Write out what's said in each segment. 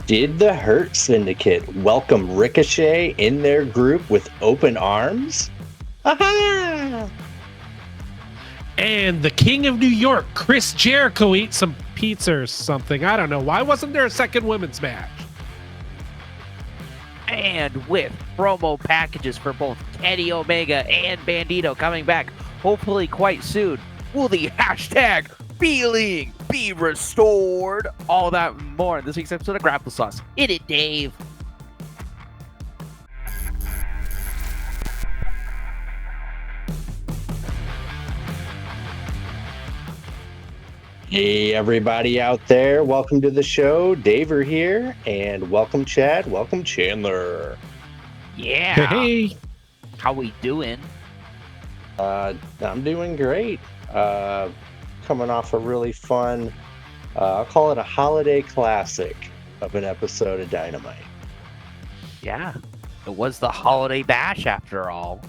Did the Hurt Syndicate welcome Ricochet in their group with open arms? Aha! And the King of New York, Chris Jericho, ate some pizza or something. I don't know. Why wasn't there a second women's match? And with promo packages for both Kenny Omega and Bandito coming back, hopefully quite soon, will the hashtag feeling be restored? All that and more in this week's episode of Grapple-Sauce. Hit it, Dave. Hey, everybody out there. Welcome to the show. Daver here. And welcome, Chad. Welcome, Chandler. Yeah. Hey. How we doing? I'm doing great. Coming off a really fun, I'll call it a holiday classic of an episode of Dynamite. Yeah. It was the holiday bash after all.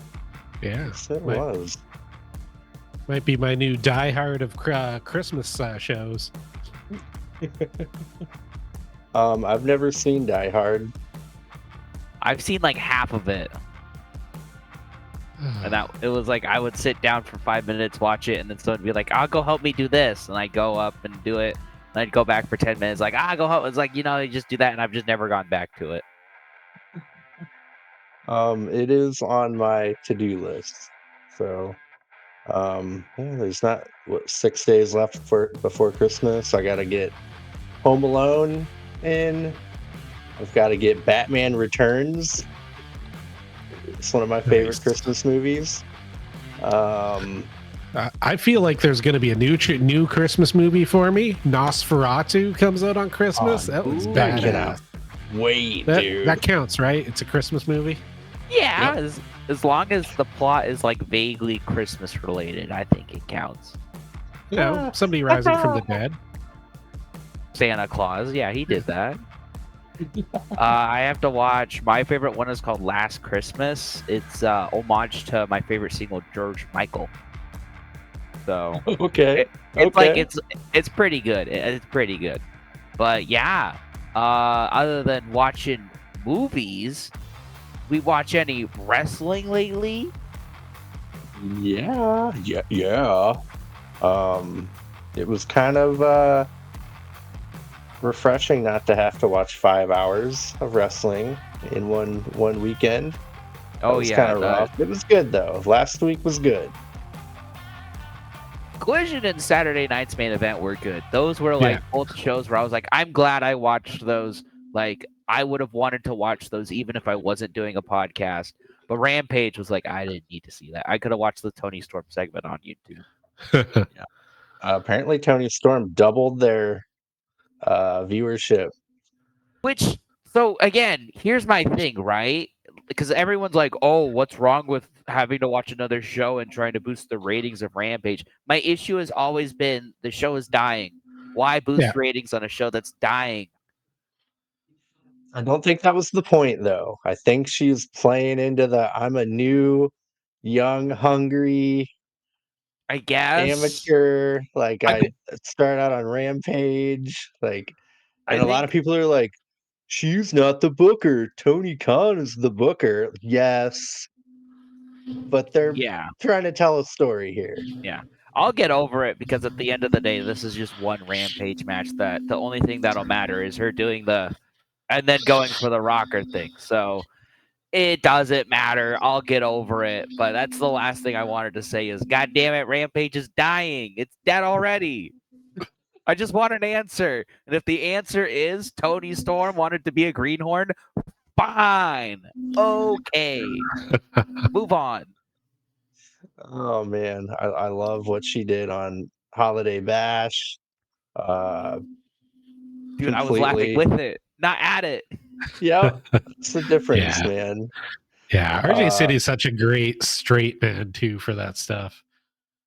Yeah. Yes, it was. Might be my new diehard of Christmas shows. I've never seen Die Hard. I've seen like half of it. And that it was like I would sit down for 5 minutes, watch it, and then someone would be like, "I'll go help me do this," and I'd go up and do it. And I'd go back for 10 minutes, like, "I'll go help." It's like, you just do that, and I've just never gone back to it. It is on my to-do list. So, there's not 6 days left before Christmas. I got to get Home Alone in. I've got to get Batman Returns. It's one of my favorite Christmas movies. I feel like there's going to be a new Christmas movie for me. Nosferatu comes out on Christmas. That was badass. Wait, dude. That counts, right? It's a Christmas movie. Yeah, yep. As long as the plot is like vaguely Christmas related, I think it counts. Somebody rising from the dead. Santa Claus, yeah, he did that. I have to watch. My favorite one is called Last Christmas. It's homage to my favorite single, George Michael. So okay, it's like it's pretty good. It's pretty good. But yeah, other than watching movies, we watch any wrestling lately? Yeah. It was kind of refreshing not to have to watch 5 hours of wrestling in one weekend. Oh, yeah, kind of rough. It was good though. Last week was good. Collision and Saturday Night's Main Event were good. Those were like both shows where I was like, I'm glad I watched those. Like, I would have wanted to watch those even if I wasn't doing a podcast. But Rampage was like, I didn't need to see that. I could have watched the Tony Storm segment on YouTube. Apparently, Tony Storm doubled their viewership. So again, here's my thing, right? Because everyone's like, oh, what's wrong with having to watch another show and trying to boost the ratings of Rampage? My issue has always been the show is dying. Why boost ratings on a show that's dying? I don't think that was the point, though. I think she's playing into I'm a new, young, hungry, I guess, amateur. Like, I started out on Rampage. Like, and a lot of people are like, she's not the booker. Tony Khan is the booker. Yes. But they're trying to tell a story here. Yeah. I'll get over it because at the end of the day, this is just one Rampage match that the only thing that'll matter is her doing and then going for the rocker thing. So it doesn't matter. I'll get over it. But that's the last thing I wanted to say is, God damn it, Rampage is dying. It's dead already. I just want an answer. And if the answer is Tony Storm wanted to be a greenhorn, fine. Okay. Move on. Oh, man. I love what she did on Holiday Bash. Dude, I was laughing with it, not at it. Yeah, it's the difference, man. Yeah, RJ City's such a great straight man, too, for that stuff.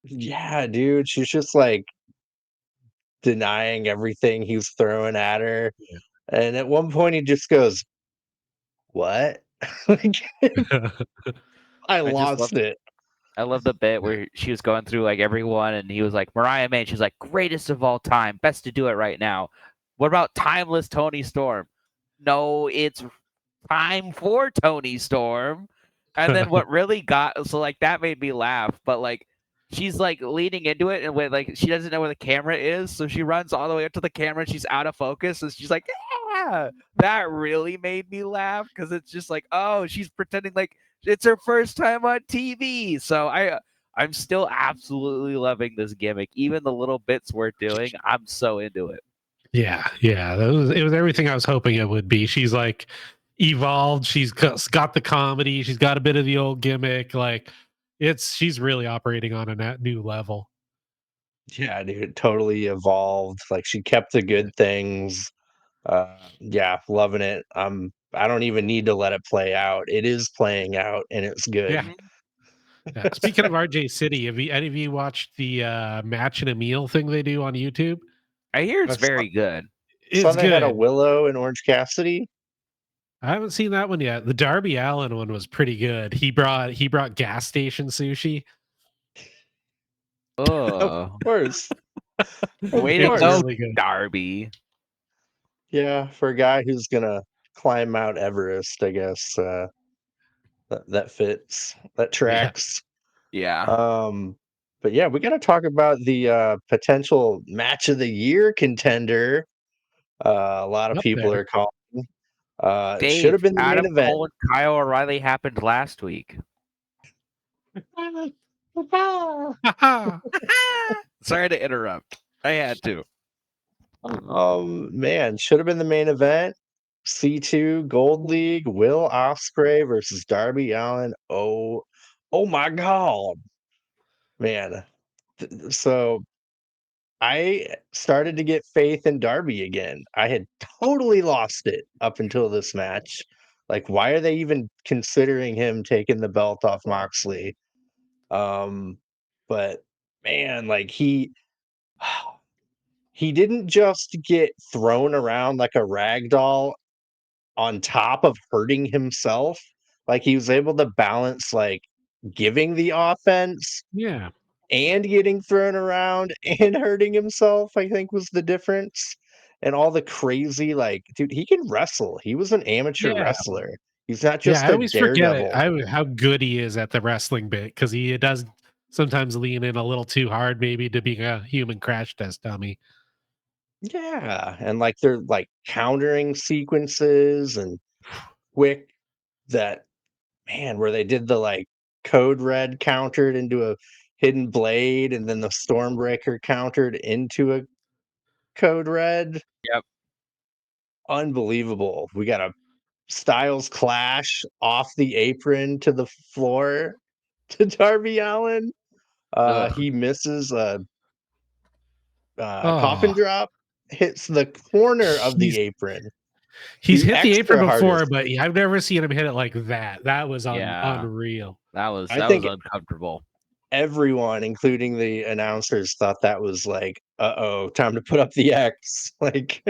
Yeah, dude. She's just like denying everything he's throwing at her. Yeah. And at one point, he just goes, what? I lost it. I love the bit where she was going through like everyone and he was like, Mariah May. She's like, greatest of all time. Best to do it right now. What about timeless Tony Storm? no, it's time for Tony Storm. And then what really got so like that made me laugh, but like she's like leaning into it and with like she doesn't know where the camera is, so she runs all the way up to the camera and she's out of focus and she's like, yeah, that really made me laugh because it's just like, oh, she's pretending like it's her first time on TV. So I'm still absolutely loving this gimmick. Even the little bits we're doing, I'm so into it. Yeah, it was everything I was hoping it would be. She's like evolved. She's got the comedy. She's got a bit of the old gimmick. Like she's really operating on a new level. Yeah, dude, it totally evolved. Like she kept the good things. Yeah, loving it. I don't even need to let it play out. It is playing out and it's good. Yeah. Yeah. Speaking of RJ City, have any of you watched the match and a meal thing they do on YouTube? I hear I it's very good. saw It's they had a good. Willow and Orange Cassidy. I haven't seen that one yet. The Darby Allin one was pretty good. He brought gas station sushi. Of Oh, course. Of way It to was course. go, really good. Darby. Yeah, for a guy who's gonna climb Mount Everest, I guess that fits. That Yeah. tracks. Yeah. But yeah, we gotta talk about the potential match of the year contender. A lot of Up people there. are calling. It should Dave, have been the main Adam event. Cole and Kyle O'Reilly happened last week. Sorry to interrupt. I had to. Man, should have been the main event. C2 Gold League, Will Ospreay versus Darby Allin. Oh my God, man. So I started to get faith in Darby again. I had totally lost it up until this match. Like, why are they even considering him taking the belt off Moxley? But man, like he didn't just get thrown around like a rag doll on top of hurting himself. Like he was able to balance like giving the offense Yeah. and getting thrown around and hurting himself, I think was the difference. And all the crazy, like, dude, he can wrestle. He was an amateur Yeah. wrestler. He's not Yeah, just I a always forget it. daredevil. How good he is at the wrestling bit because he does sometimes lean in a little too hard, maybe to being a human crash test dummy. Yeah. And like they're like countering sequences and quick that man, where they did the like code red countered into a hidden blade and then the stormbreaker countered into a code red. Yep. Unbelievable. We got a Styles clash off the apron to the floor to Darby Allin. Ugh. He misses a coffin Oh, drop, hits the corner of the he's apron. he's The hit the apron extra before, hardest. but I've never seen him hit it like that. That was Yeah. unreal. That was I think uncomfortable. everyone, including the announcers, thought that was like, uh-oh, time to put up the X. Like,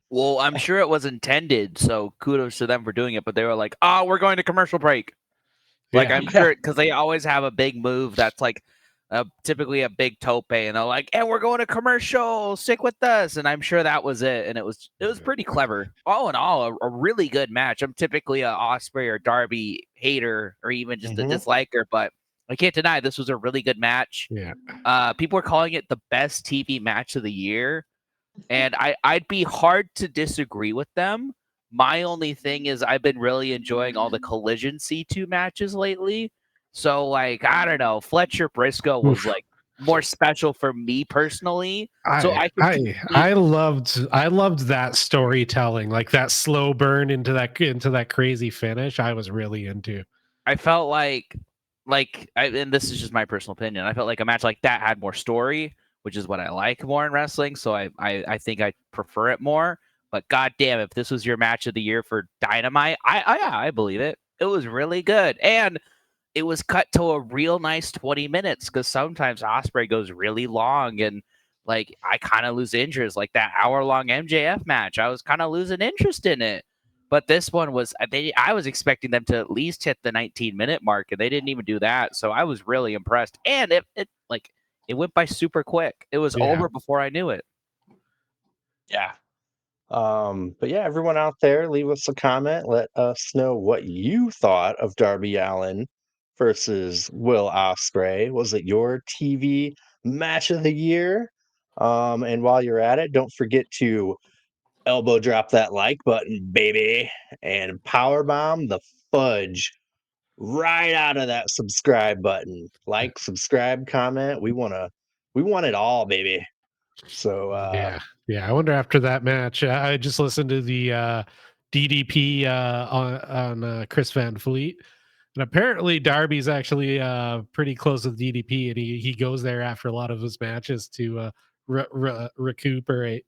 Well, I'm sure it was intended, so kudos to them for doing it. But they were like, "Oh, we're going to commercial break." Like Yeah. I'm sure because they always have a big move that's like typically a big tope, and they're like, "And we're going to commercial. Stick with us." And I'm sure that was it, and it was pretty clever. All in all, a really good match. I'm typically a Ospreay or Darby hater, or even just a disliker, but I can't deny this was a really good match. Yeah. People are calling it the best TV match of the year, and I'd be hard to disagree with them. My only thing is I've been really enjoying all the Collision C2 matches lately. So like I don't know, Fletcher Briscoe was like more special for me personally. So I can I loved that storytelling, like that slow burn into that crazy finish. I was really into. I felt like and this is just my personal opinion. I felt like a match like that had more story, which is what I like more in wrestling. So I think I prefer it more. But goddamn, if this was your match of the year for Dynamite, I believe it. It was really good, and it was cut to a real nice 20 minutes because sometimes Ospreay goes really long, and like I kind of lose interest. Like that hour-long MJF match, I was kind of losing interest in it. But this one was I was expecting them to at least hit the 19-minute mark, and they didn't even do that. So I was really impressed. And it went by super quick. It was over before I knew it. yeah. But yeah, everyone out there, leave us a comment. Let us know what you thought of Darby Allin versus Will Ospreay. Was it your TV match of the year? And while you're at it, don't forget to elbow drop that like button, baby, and power bomb the fudge right out of that subscribe button. Like, subscribe, comment. We want it all, baby. So Yeah. I wonder after that match. I just listened to the DDP on Chris Van Fleet, and apparently Darby's actually pretty close with DDP, and he goes there after a lot of his matches to recuperate.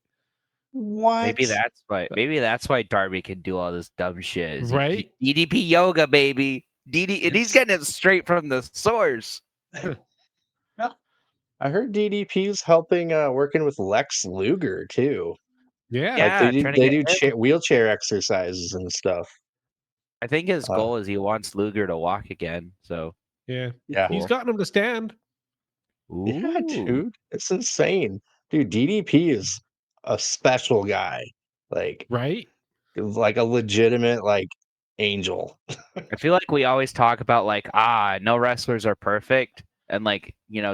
Maybe what? that's why. Maybe that's why Darby can do all this dumb shit. Right? DDP yoga, baby. And he's getting it straight from the source. I heard DDP's helping working with Lex Luger too. Yeah. Like Yeah, trying to they get do him. wheelchair exercises and stuff. I think his Uh, goal is he wants Luger to walk again. So Yeah. yeah. He's cool. gotten him to stand. Yeah, Ooh. dude. It's insane. Dude, DDP is a special guy. Like Right? like a legitimate like angel. I feel like we always talk about like, no wrestlers are perfect. And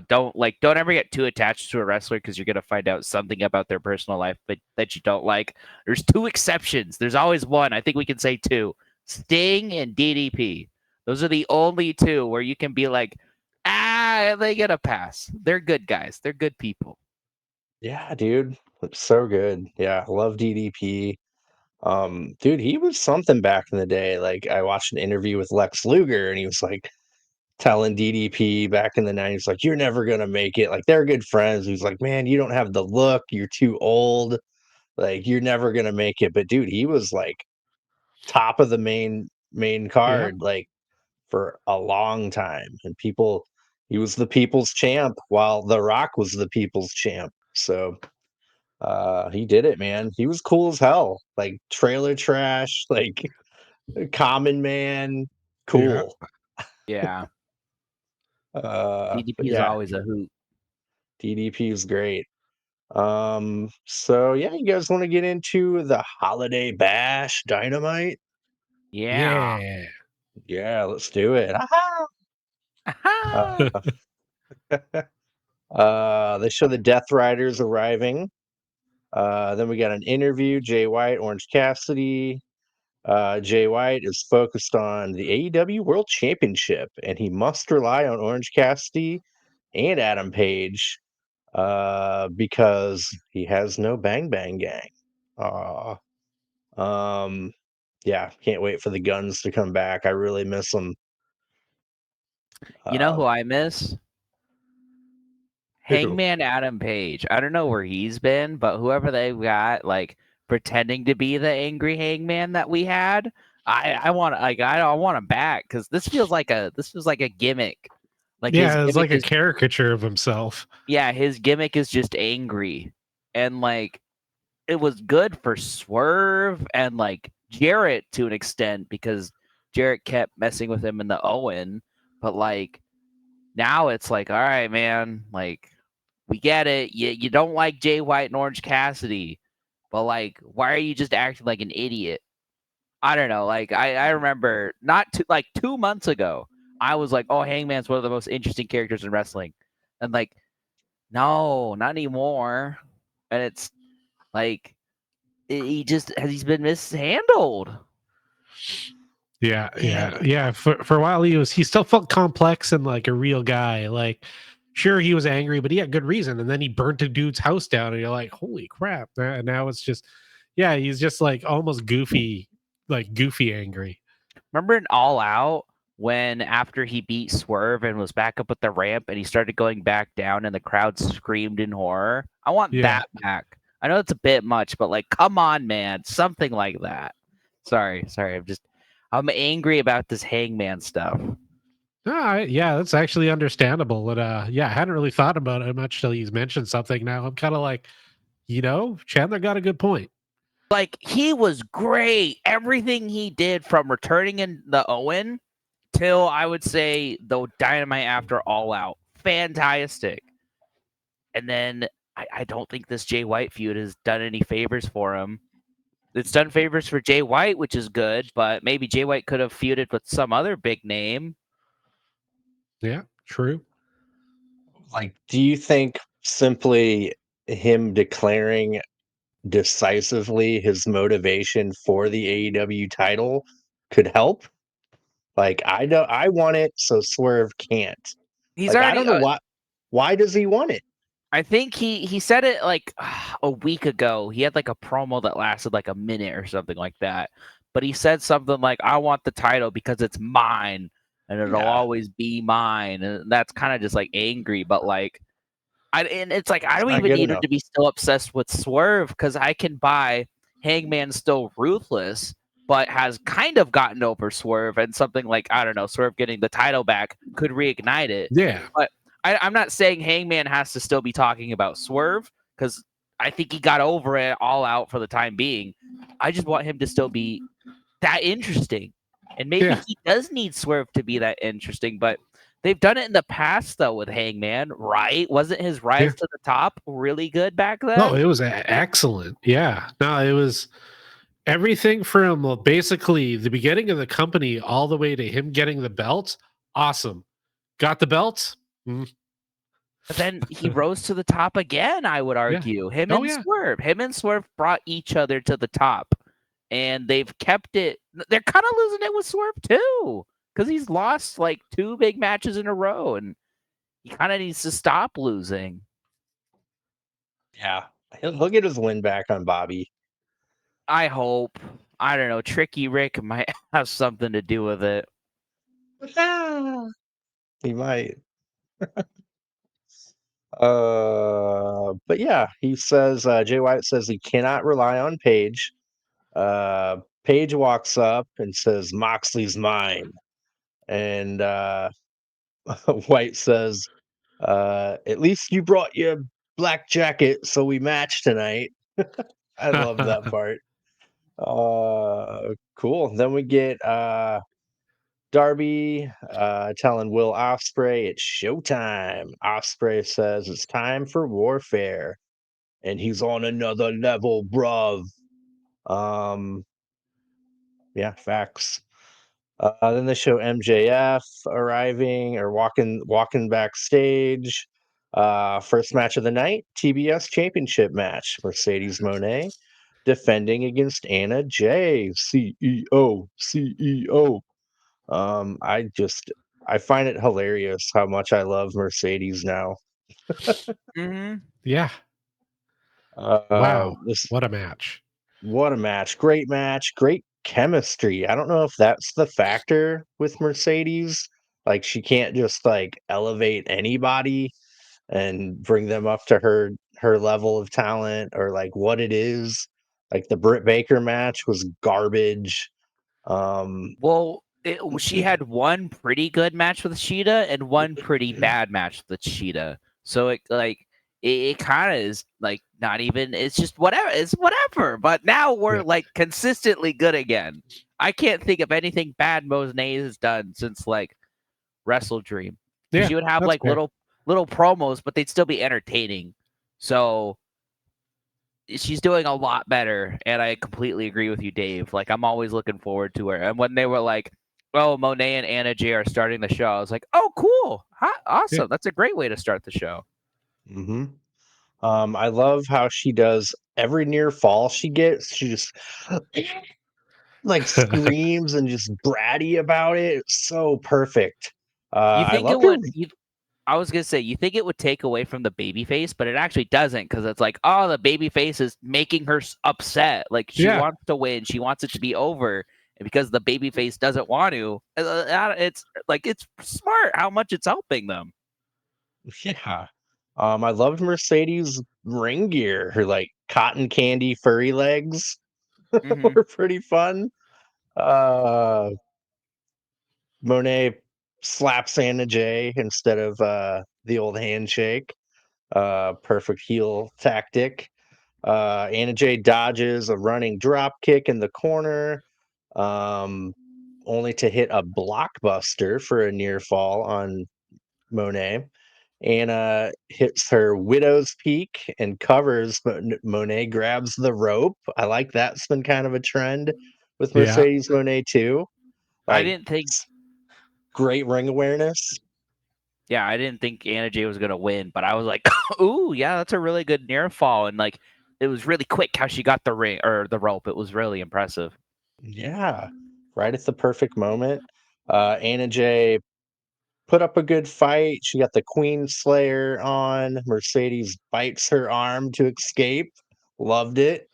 don't ever get too attached to a wrestler because you're gonna find out something about their personal life but that you don't like. There's two exceptions. There's always one. I think we can say two. Sting and DDP. Those are the only two where you can be like, they get a pass. They're good guys. They're good people. Yeah, dude. It's so good. Yeah, I love DDP. Dude, he was something back in the day. Like I watched an interview with Lex Luger and he was like telling DDP back in the 90s, like, you're never gonna make it. Like they're good friends. He's like, man, you don't have the look, you're too old, like you're never gonna make it. But dude, he was like top of the main Yeah. card, like for a long time. And people he was the people's champ while The Rock was the people's champ. So he did it, man. He was cool as hell. Like trailer trash, like common man, Yeah. cool. Yeah. But DDP is yeah, always a hoot. DDP is great. So yeah, you guys want to get into the Holiday Bash Dynamite? Yeah. Yeah. Yeah, let's do it. Aha! Uh, they show the Death Riders arriving. Then we got an interview. Jay White, Orange Cassidy. Jay White is focused on the AEW World Championship, and he must rely on Orange Cassidy and Adam Page because he has no Bang Bang Gang. Aw. Um, yeah, can't wait for the Guns to come back. I really miss them. You know who I miss? Who? Hangman Adam Page. I don't know where he's been, but whoever they've got, like pretending to be the angry Hangman that we had, I want I want him back because this feels like a gimmick. Like his Yeah, it's gimmick like a is caricature of himself. his gimmick is just angry, and like it was good for Swerve and like Jarrett to an extent because Jarrett kept messing with him in the Owen, but like now it's like, all right, man, like we get it. You don't like Jay White and Orange Cassidy, but like, why are you just acting like an idiot? I don't know. Like I remember like 2 months ago, I was like, oh, Hangman's one of the most interesting characters in wrestling, and like, no, not anymore. And it's like he's been mishandled. Yeah. For a while, he still felt complex and like a real guy. Like, sure, he was angry, but he had good reason. And then he burnt a dude's house down, and you're like, holy crap! Now it's just, yeah, he's just like almost goofy, like goofy angry. Remember in All Out when after he beat Swerve and was back up at the ramp and he started going back down and the crowd screamed in horror? I want Yeah. that back. I know it's a bit much, but like, come on, man, something like that. Sorry, I'm angry about this Hangman stuff. Yeah, that's actually understandable. And yeah, I hadn't really thought about it much till he's mentioned something. Now I'm kind of like, Chandler got a good point. Like he was great. Everything he did from returning in the Owen till I would say the Dynamite after All Out, fantastic. And then I don't think this Jay White feud has done any favors for him. It's done favors for Jay White, which is good, but maybe Jay White could have feuded with some other big name. Yeah, true. Like, do you think simply him declaring decisively his motivation for the AEW title could help? Like, I want it, so Swerve can't. He's Like, I already don't know why does he want it? I think he said it like a week ago. He had like a promo that lasted like a minute or something like that. But he said something like, "I want the title because it's mine and it'll Yeah, always be mine." And that's kind of just like angry, but like and it's like I it's don't not even good need him enough. to be still obsessed with Swerve because I can buy Hangman Still Ruthless, but has kind of gotten over Swerve, and something like I don't know, Swerve getting the title back could reignite it. Yeah. But I'm not saying Hangman has to still be talking about Swerve because I think he got over it all out for the time being. I just want him to still be that interesting. And maybe Yeah. he does need Swerve to be that interesting, but they've done it in the past though with Hangman, right? Wasn't his Yeah. rise to the top really good back No, then? it was excellent. Yeah. No, it was everything from basically the beginning of the company all the way to him getting the belt. Awesome. Got the belt? Mm, But then he rose to the top again, I would yeah. argue. Him Oh, and yeah. Swerve. Him and Swerve brought each other to the top. And they've kept it. They're kind of losing it with Swerve too. Because he's lost like 2 big matches in a row. And he kind of needs to stop losing. Yeah, he'll get his win back on Bobby. I hope. I don't know. Tricky Rick might have something to do with it. He might. But yeah, he says Jay White says he cannot rely on Paige. Paige walks up and says Moxley's mine, and White says, "At least you brought your black jacket, so we match tonight." I love that part. Cool. Then we get Darby telling Will Ospreay it's showtime. Ospreay says it's time for warfare, and he's on another level, bruv. Um, yeah, facts. Then they show MJF arriving or walking backstage. First match of the night, TBS Championship match. Mercedes Monet defending against Anna Jay, CEO, CEO. I find it hilarious how much I love Mercedes now. Mm-hmm. Yeah. Uh, Wow. this What a match. What a match, great chemistry. I don't know if that's the factor with Mercedes. Like she can't just like elevate anybody and bring them up to her level of talent or like what it is. Like the Britt Baker match was garbage. Um Well, she had one pretty good match with Sheeta and one pretty bad match with Sheeta. So it kind of is like not even. It's just whatever. It's whatever. But now we're Yeah. like consistently good again. I can't think of anything bad Monet has done since like Wrestle Dream. Yeah. She would have That's like fair. little promos, but they'd still be entertaining. So she's doing a lot better, and I completely agree with you, Dave. Like I'm always looking forward to her. And when they were like, "Oh, Monet and Anna Jay are starting the show," I was like, "Oh, cool, Yeah. awesome! That's a great way to start the show." hmm I love how she does every near fall she gets. She just like screams and just bratty about it. It's so perfect. You I think it loved her. would? I was gonna say you think it would take away from the baby face, but it actually doesn't because it's like, oh, the baby face is making her upset. Like she Yeah. wants to win, she wants it to be over, and because the baby face doesn't want to, it's like it's smart how much it's helping them. Yeah. I loved Mercedes ring gear. Her like cotton candy furry legs Hmm. were pretty fun. Uh, Monet slaps Anna Jay instead of the old handshake. Perfect heel tactic. Anna Jay dodges a running drop kick in the corner, um, only to hit a blockbuster for a near fall on Monet. Anna hits her widow's peak and covers, but Monet grabs the rope. I like that's been kind of a trend with Yeah. Mercedes Monet too. I Like, didn't think. great ring awareness. Yeah, I didn't think Anna Jay was gonna win, but I was like, "Ooh, yeah, that's a really good near fall," and like, it was really quick how she got the ring or the rope. It was really impressive. Yeah, right at the perfect moment. Anna Jay put up a good fight. She got the Queen Slayer on. Mercedes bites her arm to escape. Loved it.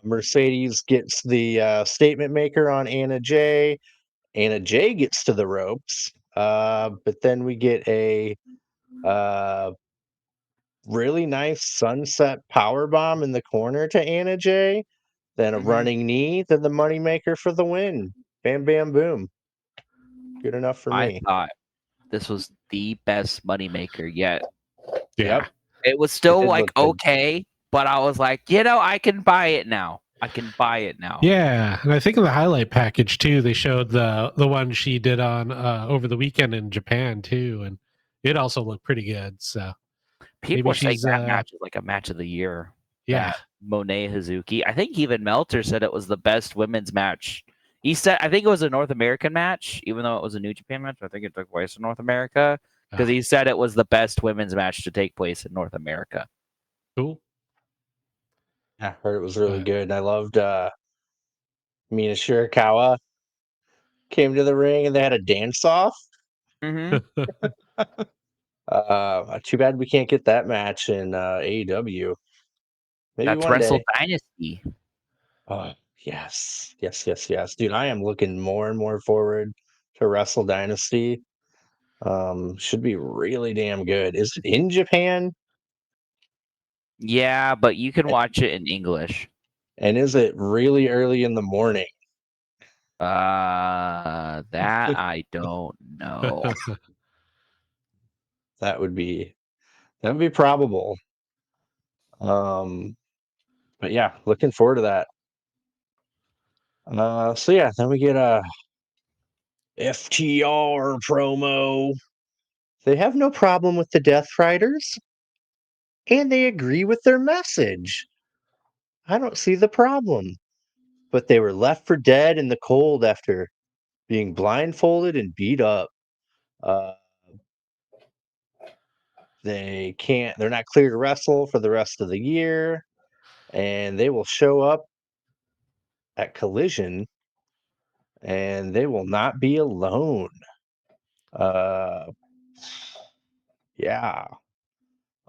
Mercedes gets the statement maker on Anna Jay. Anna Jay gets to the ropes. But then we get a uh, really nice sunset power bomb in the corner to Anna Jay. Then a running knee. Then the moneymaker for the win. Bam, bam, boom. Good enough for I me. thought this was the best moneymaker yet. Yeah. Yep. It was It still did like look good. okay, but I was like, I can buy it now. I can buy it now. Yeah, and I think in the highlight package too, they showed the one she did on over the weekend in Japan too, and it also looked pretty good. So People maybe are saying she's that match is like a match of the year. yeah. That Monet Hazuki. I think even Meltzer said it was the best women's match. He said I think it was a North American match, even though it was a New Japan match. I think it took place in North America because he said it was the best women's match to take place in North America. Cool. I heard it was really good. And I loved Mina Shirakawa came to the ring and they had a dance off. Mm-hmm. Too bad we can't get that match in AEW. Maybe That's one Wrestle day. Dynasty. Oh, yes. Yes, yes, yes. Dude, I am looking more and more forward to Wrestle Dynasty. Should be really damn good. Is it in Japan? Yeah, but you can watch it in English. And is it really early in the morning? That I don't know. That would be probable. But yeah, looking forward to that. So yeah, then we get a FTR promo. They have no problem with the Death Riders, and they agree with their message. I don't see the problem. But they were left for dead in the cold after being blindfolded and beat up. Uh, they're not clear to wrestle for the rest of the year, and they will show up at Collision, and they will not be alone. Uh, yeah.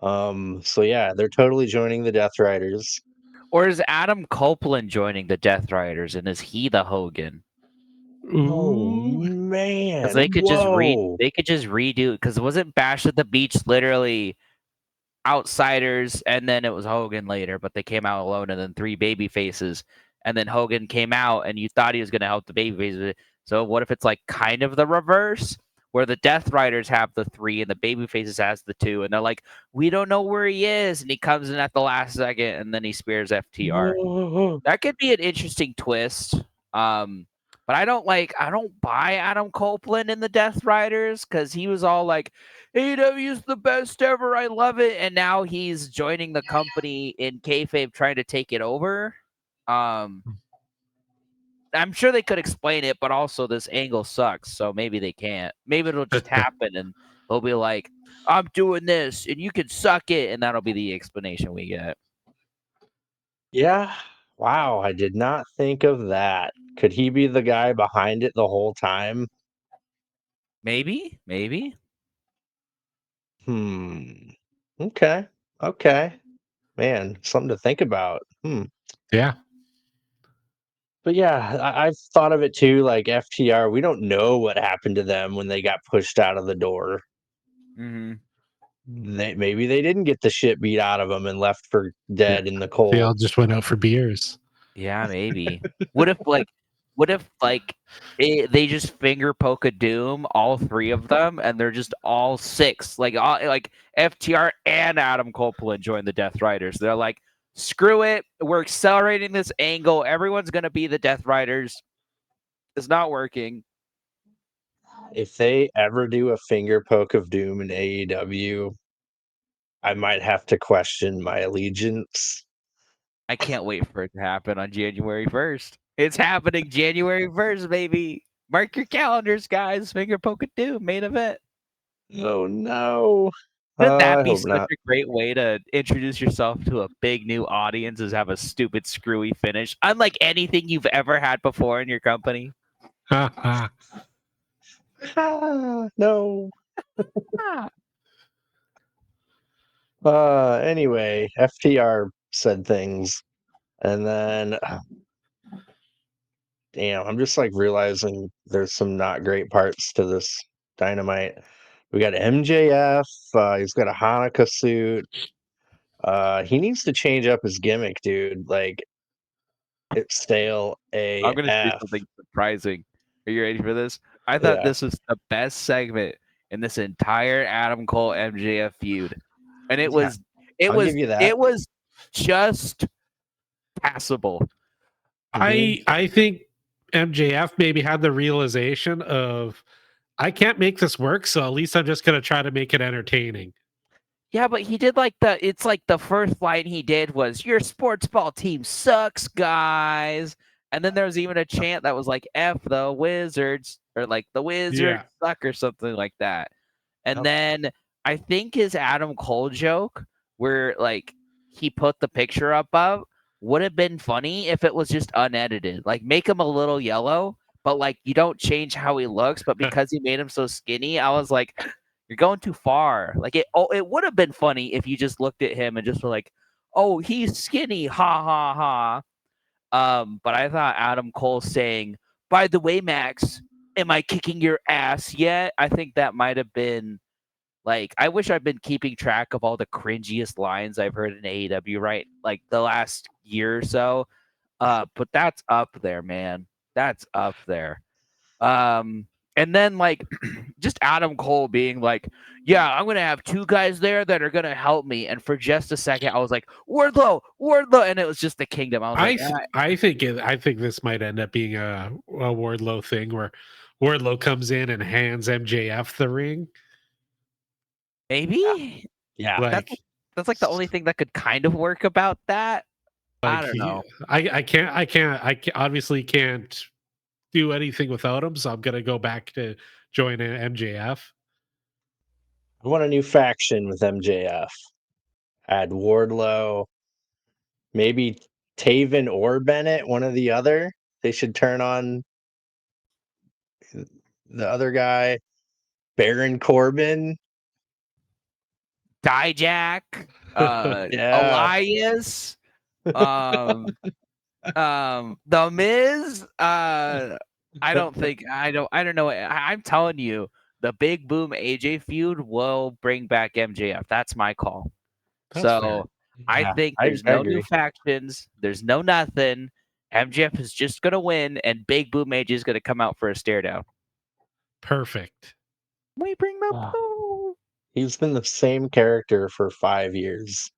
So yeah, they're totally joining the Death Riders. Or is Adam Copeland joining the Death Riders, and is he the Hogan? Oh Ooh. man! Because they could Whoa! just redo. Because wasn't Bash at the Beach literally outsiders, and then it was Hogan later, but they came out alone, and then three baby faces, and then Hogan came out, and you thought he was going to help the baby faces. So what if it's like kind of the reverse, where the Death Riders have the three and the baby faces has the two, and they're like, we don't know where he is, and he comes in at the last second, and then he spears FTR. Whoa. That could be an interesting twist. But I don't buy Adam Copeland in the Death Riders because he was all like, AEW is the best ever. I love it. And now he's joining the company in kayfabe trying to take it over. I'm sure they could explain it, but also this angle sucks. So maybe they can't. Maybe it'll just happen and they'll be like, I'm doing this and you can suck it. And that'll be the explanation we get. Yeah. Wow, I did not think of that. Could he be the guy behind it the whole time? Maybe. Hmm. Okay. Okay. Man, something to think about. Yeah. But yeah, I've thought of it too. Like FTR, we don't know what happened to them when they got pushed out of the door. Mm-hmm. Maybe they didn't get the shit beat out of them and left for dead in the They all cold. just went out for beers. Yeah, maybe. What if they just finger poke a Doom, all three of them, and they're just all six, like FTR and Adam Copeland join the Death Riders. They're like, screw it, we're accelerating this angle. Everyone's gonna be the Death Riders. It's not working. If they ever do a finger poke of doom in AEW, I might have to question my allegiance. I can't wait for it to happen on January 1st. It's happening January 1st, baby. Mark your calendars, guys. Finger poke of doom main event. Oh no. Wouldn't that I be hope such not. a great way to introduce yourself to a big new audience is have a stupid screwy finish, unlike anything you've ever had before in your company? No. Ah. Anyway, FTR said things, and then damn, I'm just like realizing there's some not great parts to this Dynamite. We got MJF. He's got a Hanukkah suit. He needs to change up his gimmick, dude. Like it's stale I'm gonna say AF. something surprising. Are you ready for this? I thought Yeah, this was the best segment in this entire Adam Cole MJF feud. And it yeah, was it I'll was give you that. it was just passable. I think MJF maybe had the realization of I can't make this work, so at least I'm just gonna try to make it entertaining. Yeah, but he did it's like the first line he did was your sports ball team sucks, guys. And then there was even a chant that was like F the Wizards or like the Wizards Yeah. suck or something like that. And Yep. then I think his Adam Cole joke where like he put the picture up of would have been funny if it was just unedited. Like make him a little yellow, but like you don't change how he looks, but because he made him so skinny, I was like you're going too far. Like it would have been funny if you just looked at him and just were like, "Oh, he's skinny." Ha ha ha. But I thought Adam Cole saying, "By the way, Max, am I kicking your ass yet?" I think that might have been like I wish I'd been keeping track of all the cringiest lines I've heard in AEW, right? Like the last year or so. But that's up there, man. That's up there. And then like just Adam Cole being like, "Yeah, I'm gonna have two guys there that are gonna help me." And for just a second, I was like, "Wardlow, Wardlow," and it was just the Kingdom. I was like, I think this might end up being a Wardlow thing where Wardlow comes in and hands MJF the ring. maybe Yeah. that's Like that's like the only thing that could kind of work about that. I like don't know. I obviously can't do anything without him, so I'm gonna go back to join MJF. I want a new faction with MJF. Add Wardlow, maybe Taven or Bennett, one or the other. They should turn on the other guy, Baron Corbin. Dijak, Yeah. Elias, um, The Miz. I don't know. I'm telling you, the Big Boom AJ feud will bring back MJF. That's my call. That's fair. So I Yeah, think I there's no new agree. factions. There's no nothing. MJF is just gonna win, and Big Boom AJ is gonna come out for a stare down. Perfect. We bring the Ah, boom. he's been the same character for 5 years.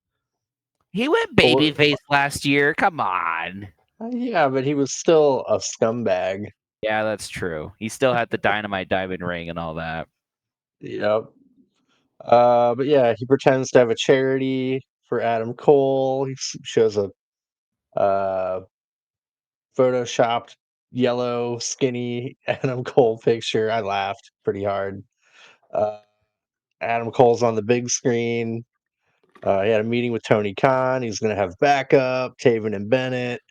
He went Or babyface last year. Come on. yeah, but he was still a scumbag. Yeah, that's true. He still had the dynamite diamond ring and all that. Yep. But yeah, he pretends to have a charity for Adam Cole. He shows a uh, photoshopped yellow, skinny Adam Cole picture. I laughed pretty hard. Uh, Adam Cole's on the big screen. He had a meeting with Tony Khan. He's going to have backup, Taven and Bennett.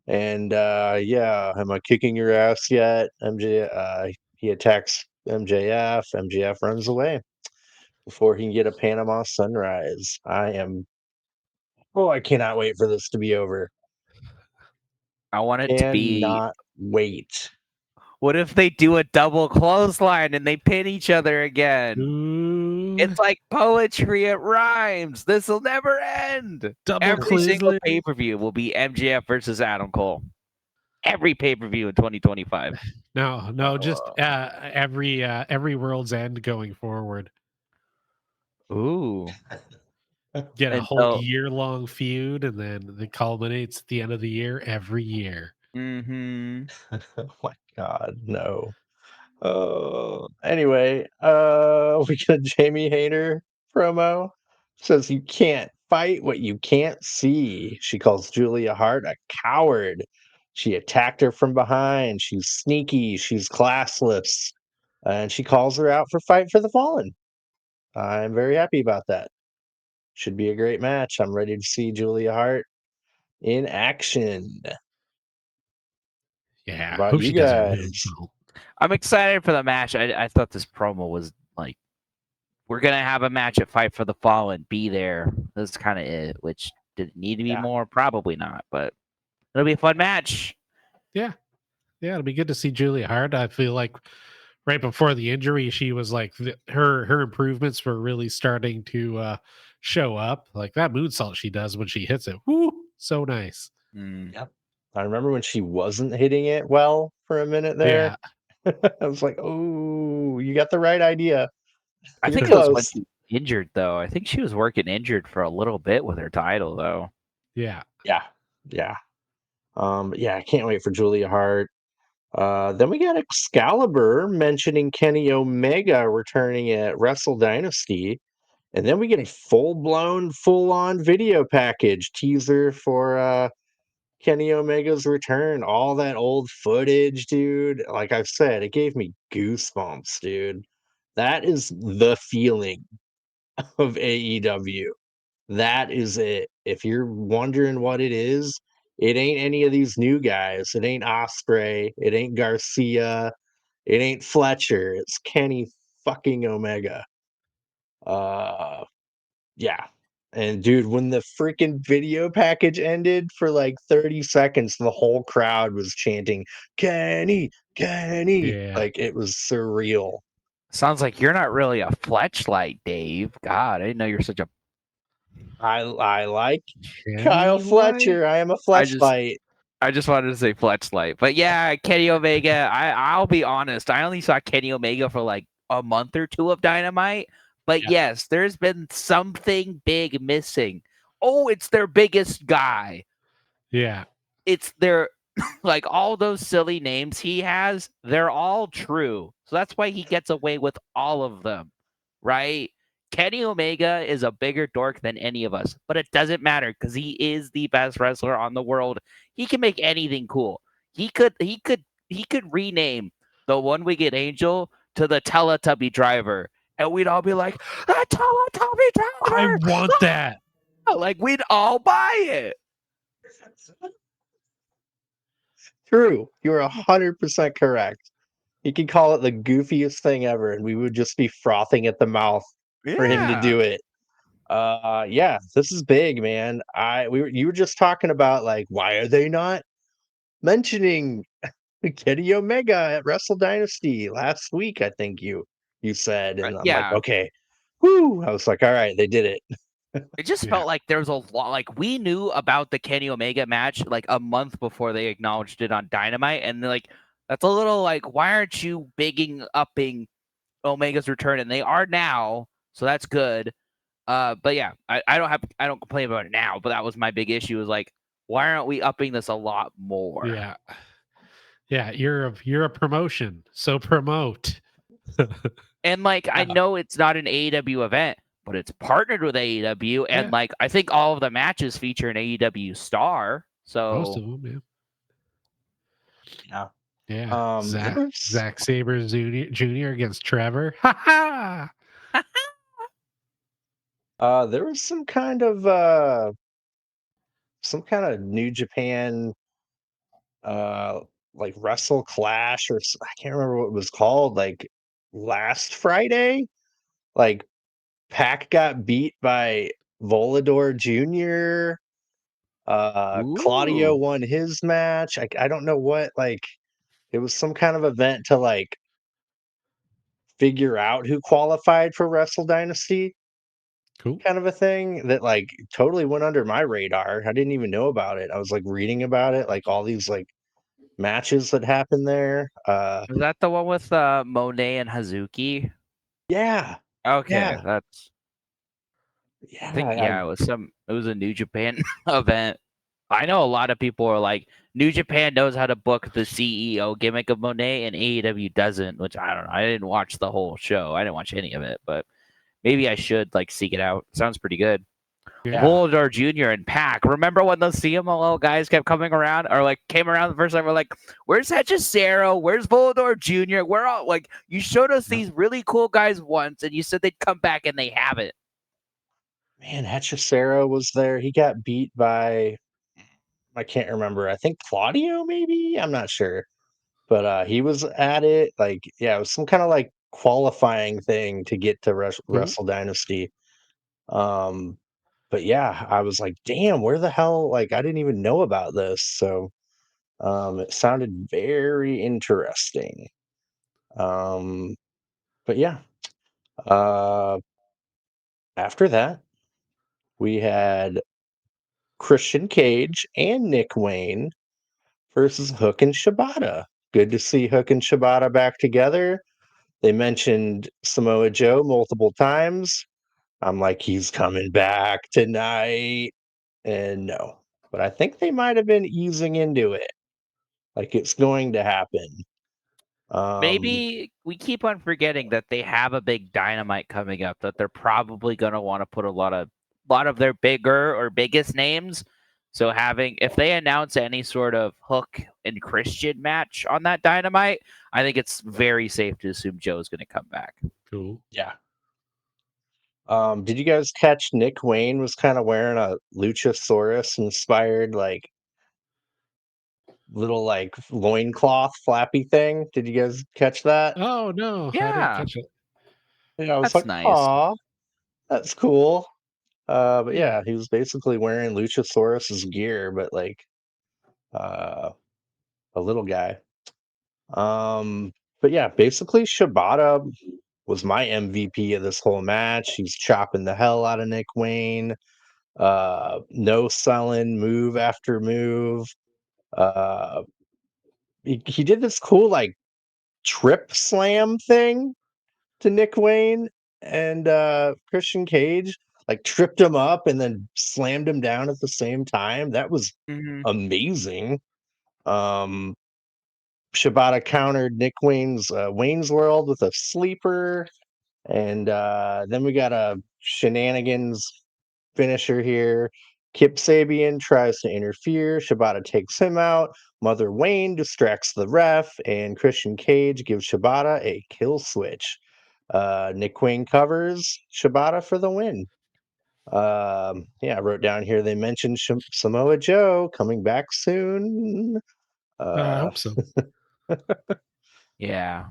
And yeah, am I kicking your ass yet? He attacks MJF. MJF runs away before he can get a Panama Sunrise. I cannot wait for this to be over. I want it to be. Cannot wait. What if they do a double clothesline and they pin each other again? Ooh, It's like poetry. It rhymes. This will never end. double Every single clothesline. pay per view will be MJF versus Adam Cole. Every pay per view in 2025. No, just every World's End going forward. Ooh. Get a whole Until. year-long feud, and then it culminates at the end of the year every year. Mm-hmm. Oh my god, no. Anyway, we got a Jamie Hayter promo. Says you can't fight what you can't see. She calls Julia Hart a coward. She attacked her from behind. She's sneaky. She's classless. And she calls her out for Fight for the Fallen. I'm very happy about that. Should be a great match. I'm ready to see Julia Hart in action. Yeah, About hope you she doesn't win. guys. I'm excited for the match. I thought this promo was like, we're gonna have a match at Fight for the Fallen. Be there. That's kind of it. Which did it need to be Yeah. more? Probably not. But it'll be a fun match. Yeah, it'll be good to see Julia Hart. I feel like right before the injury, she was like her improvements were really starting to show up. Like that moonsault she does when she hits it, whoo, so nice. Yep. I remember when she wasn't hitting it well for a minute there. Yeah, I was like, "Oh, you got the right idea. I You're think it was when close." she was injured though. I think she was working injured for a little bit with her title though. yeah, Yeah, yeah. Yeah, I can't wait for Julia Hart. Then we got Excalibur mentioning Kenny Omega returning at Wrestle Dynasty. And then we get a full-blown, full-on video package teaser for Kenny Omega's return. All that old footage, dude. Like I've said, it gave me goosebumps, dude. That is the feeling of AEW. That is it. If you're wondering what it ain't any of these new guys. It ain't Ospreay. It ain't Garcia. It ain't Fletcher. It's Kenny fucking Omega. Uh, yeah. And dude, when the freaking video package ended for like 30 seconds, the whole crowd was chanting, Kenny, Kenny. yeah. Like it was surreal. Sounds like you're not really a Fletchlight, Dave. God, I didn't know you're such a. I like Kyle Kenny White? Fletcher. I am a I just fleshlight. I just wanted to say Fletchlight, but yeah, Kenny Omega. I'll be honest. I only saw Kenny Omega for like a month or two of Dynamite, but Yeah. yes, there's been something big missing. Oh, it's their biggest guy. Yeah, It's their like all those silly names he has. They're all true, so that's why he gets away with all of them, right? Kenny Omega is a bigger dork than any of us, but it doesn't matter because he is the best wrestler on the world. He can make anything cool. He could rename the One-Winged Angel to the Teletubby Driver, and we'd all be like, "The Teletubby I Driver!" want that. Like we'd all buy it. True. You're 100% correct. You could call it the goofiest thing ever, and we would just be frothing at the mouth for him to Yeah. do it. Yeah, this is big, man. You were just talking about like why are they not mentioning Kenny Omega at Wrestle Dynasty last week? I think you said, and I'm like, Yeah. okay, whoo! I was like, all right, they did it. It just Yeah. felt like there was a lot. Like we knew about the Kenny Omega match like a month before they acknowledged it on Dynamite, and like that's a little like, why aren't you bigging upping Omega's return? And they are now, so that's good. But yeah, I don't complain about it now, but that was my big issue. Was like, why aren't we upping this a lot more? Yeah, yeah. You're a promotion, so promote. And like, I Yeah. know it's not an AEW event, but it's partnered with AEW, and Yeah. like, I think all of the matches feature an AEW star. Most So of them, Yeah. yeah. Yeah. There's Zack Sabre Jr. against Trevor. Ha ha. there was some kind of New Japan like Wrestle Clash I can't remember what it was called, like last Friday. Like Pac got beat by Volador Jr. Claudio Ooh. won his match. I don't know what, like it was some kind of event to like figure out who qualified for Wrestle Dynasty Cool. kind of a thing that like totally went under my radar. I didn't even know about it. I was like reading about it, like all these like matches that happened there. Is that the one with Monet and Hazuki? Yeah, Okay, yeah, that's. I yeah. think yeah, it was a New Japan event. I know a lot of people are like New Japan knows how to book the CEO gimmick of Monet, and AEW doesn't. Which I don't know. I didn't watch the whole show. I didn't watch any of it, but maybe I should like seek it out. Sounds pretty good. Yeah. Volador Jr. and Pac. Remember when those CMLL guys kept coming around, or like came around the first time? We're like, "Where's Hechicero? Where's Volador Jr.? We're all like, you showed us these really cool guys once, and you said they'd come back, and they haven't." Man, Hechicero was there. He got beat by, I can't remember. I think Claudio, maybe. I'm not sure, but he was at it. Like, yeah, it was some kind of like qualifying thing to get to Cool. Wrestle Dynasty. Um, but yeah, I was like, damn, where the hell? Like, I didn't even know about this. So, it sounded very interesting. But yeah, uh, after that, we had Christian Cage and Nick Wayne versus Hook and Shibata. Good to see Hook and Shibata back together. They mentioned Samoa Joe multiple times. I'm like, he's coming back tonight. And no, but I think they might have been easing into it. Like it's going to happen. Maybe we keep on forgetting that they have a big Dynamite coming up. That they're probably going to want to put a lot of their bigger or biggest names. So if they announce any sort of Hook and Christian match on that Dynamite, I think it's very safe to assume Joe's going to come back. Cool. Yeah. Did you guys catch Nick Wayne was kind of wearing a Luchasaurus inspired like little like loincloth flappy thing? Did you guys catch that? Oh no, I didn't Yeah, catch it. Yeah, I was that's like, nice. "Aw, that's cool." But Yeah. yeah, he was basically wearing Luchasaurus's gear, but like uh a little guy. But yeah, basically Shibata was my MVP of this whole match. He's chopping the hell out of Nick Wayne. No selling, move after move. Uh he did this cool like trip slam thing to Nick Wayne and Christian Cage, like tripped him up and then slammed him down at the same time. That was Mm-hmm. amazing. Um, Shibata countered Nick Wayne's Wayne's World with a sleeper, and then we got a shenanigans finisher here. Kip Sabian tries to interfere. Shibata takes him out. Mother Wayne distracts the ref, and Christian Cage gives Shibata a kill switch. Nick Wayne covers Shibata for the win. Yeah, I wrote down here they mentioned Samoa Joe coming back soon. I Uh, hope so. Yeah.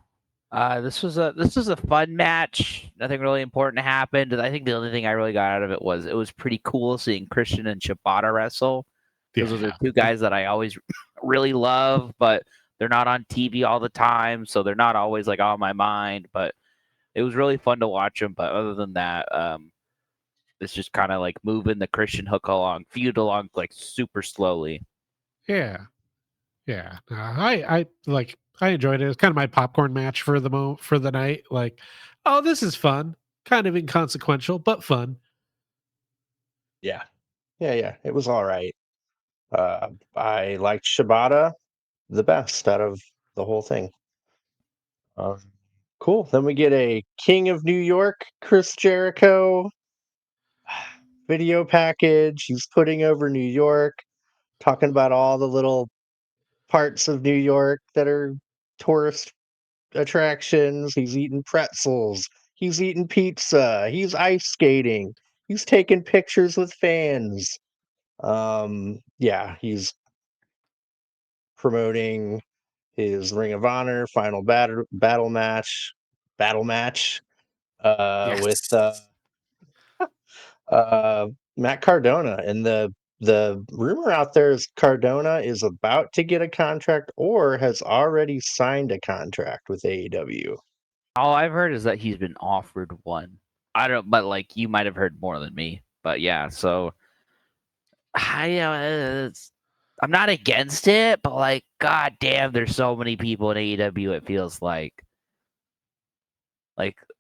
This was a fun match. Nothing really important happened. I think the only thing I really got out of it was pretty cool seeing Christian and Shibata wrestle. Because those are Yeah. two guys that I always really love, but they're not on TV all the time, so they're not always like on my mind. But it was really fun to watch them. But other than that, it's just kind of like moving the Christian feud along like super slowly. Yeah. Yeah. I enjoyed it. It's kind of my popcorn match for for the night. Like, oh, this is fun. Kind of inconsequential, but fun. yeah, yeah, it was all right. I liked Shibata the best out of the whole thing. Um, cool. Then we get a King of New York, Chris Jericho video package. He's putting over New York, talking about all the little parts of New York that are tourist attractions. He's eating pretzels. He's eating pizza. He's ice skating. He's taking pictures with fans. Yeah, he's promoting his Ring of Honor final battle match with Matt Cardona, and the rumor out there is Cardona is about to get a contract or has already signed a contract with AEW. All I've heard is that he's been offered one. I don't, but like you might have heard more than me. But yeah, so I'm not against it, but like, god damn, there's so many people in AEW. It feels like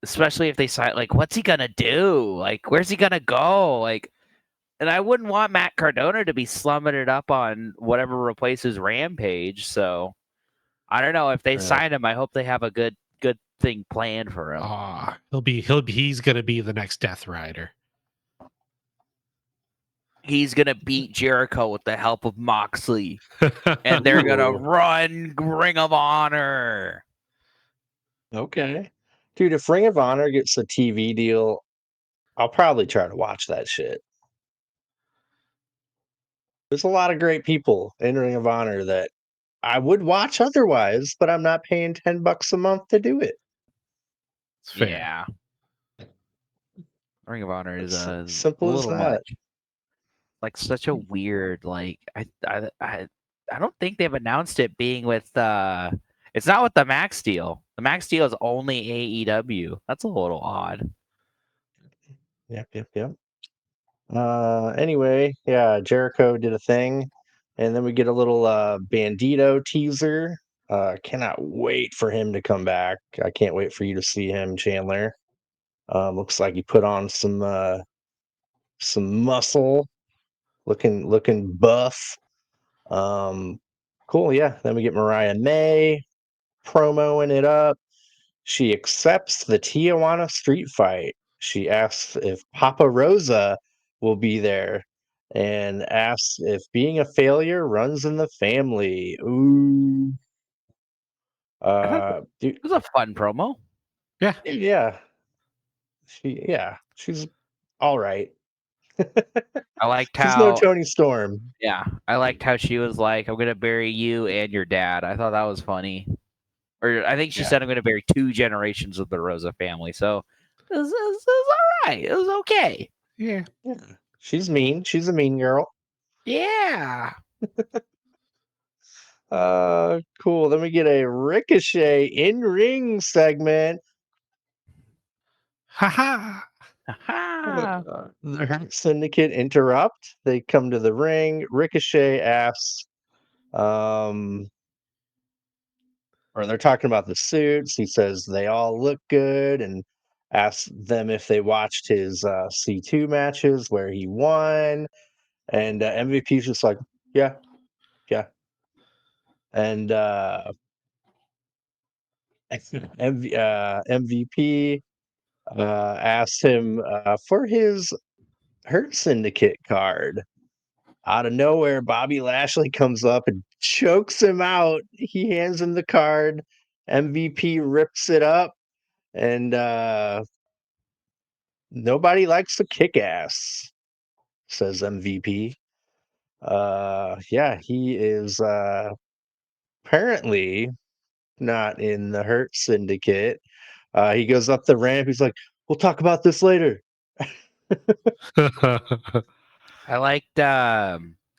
especially if they sign, like, what's he gonna do? Like, where's he gonna go? Like, And I wouldn't want Matt Cardona to be slumming it up on whatever replaces Rampage. So I don't know if they Right. sign him. I hope they have a good thing planned for him. He's gonna be the next Death Rider. He's gonna beat Jericho with the help of Moxley, and they're gonna Ooh. run Ring of Honor. Okay. Dude, if Ring of Honor gets a TV deal, I'll probably try to watch that shit. There's a lot of great people in Ring of Honor that I would watch otherwise, but I'm not paying $10 a month to do it. It's fair. Yeah, Ring of Honor is It's a simple as little that. much. Like such a weird. Like I don't think they've announced it being with. It's not with the Max deal. The Max deal is only AEW. That's a little odd. Yep. Anyway, yeah, Jericho did a thing, and then we get a little Bandito teaser. Cannot wait for him to come back. I can't wait for you to see him, Chandler. Looks like he put on some muscle, looking buff. Cool, yeah. Then we get Mariah May promoing it up. She accepts the Tijuana street fight. She asks if Papa Rosa will be there and asks if being a failure runs in the family. Ooh. I thought Dude, it was a fun promo. yeah. She's all right. I liked She's no how Tony Storm. I liked how she was like, "I'm gonna bury you and your dad." I thought that was funny. Or I think she Yeah. said, "I'm gonna bury 2 generations of the Rosa family." So it was all right. It was okay. Yeah. She's mean. She's a mean girl. Yeah. Cool. Then we get a Ricochet in-ring segment. Haha. The Hurt Syndicate interrupt. They come to the ring. Ricochet asks, or they're talking about the suits. He says they all look good and asks them if they watched his C2 matches where he won. And MVP's just like, yeah. And MVP asked him for his Hurt Syndicate card. Out of nowhere, Bobby Lashley comes up and chokes him out. He hands him the card. MVP rips it up, and nobody likes to kick ass, says MVP. Yeah, he is apparently not in the Hurt Syndicate. He goes up the ramp. He's like, "We'll talk about this later." I liked I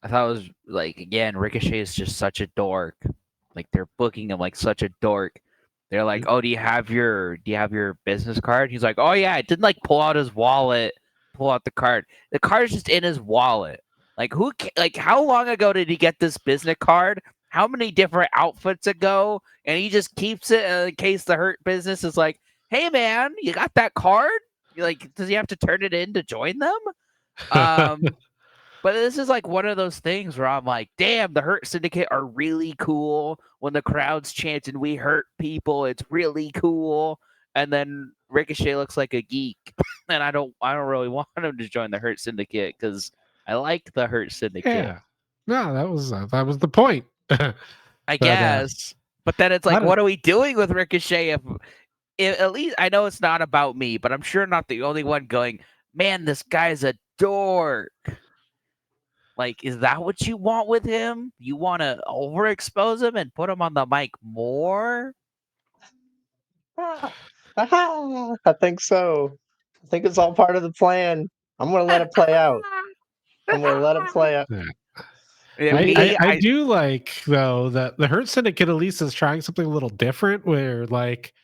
thought it was like again, Ricochet is just such a dork. Like they're booking him like such a dork. They're like, "Oh, do you have your business card?" He's like, "Oh yeah." I didn't like pull out his wallet, pull out the card. The card's just in his wallet. Like like how long ago did he get this business card? How many different outfits ago? And he just keeps it in case the Hurt Business is like, "Hey man, you got that card?" Like, does he have to turn it in to join them? But this is like one of those things where I'm like, damn, the Hurt Syndicate are really cool. When the crowd's chanting, "We hurt people," it's really cool. And then Ricochet looks like a geek, and I don't really want him to join the Hurt Syndicate because I like the Hurt Syndicate. Yeah. No, that was the point. I guess. But then it's like, what are we doing with Ricochet? If at least I know it's not about me, but I'm sure not the only one going, "Man, this guy's a dork." Like, is that what you want with him? You want to overexpose him and put him on the mic more? I think so. I think it's all part of the plan. I'm gonna let it play out. I'm gonna let it play out. I do like though that the Hurt Syndicate at least is trying something a little different where like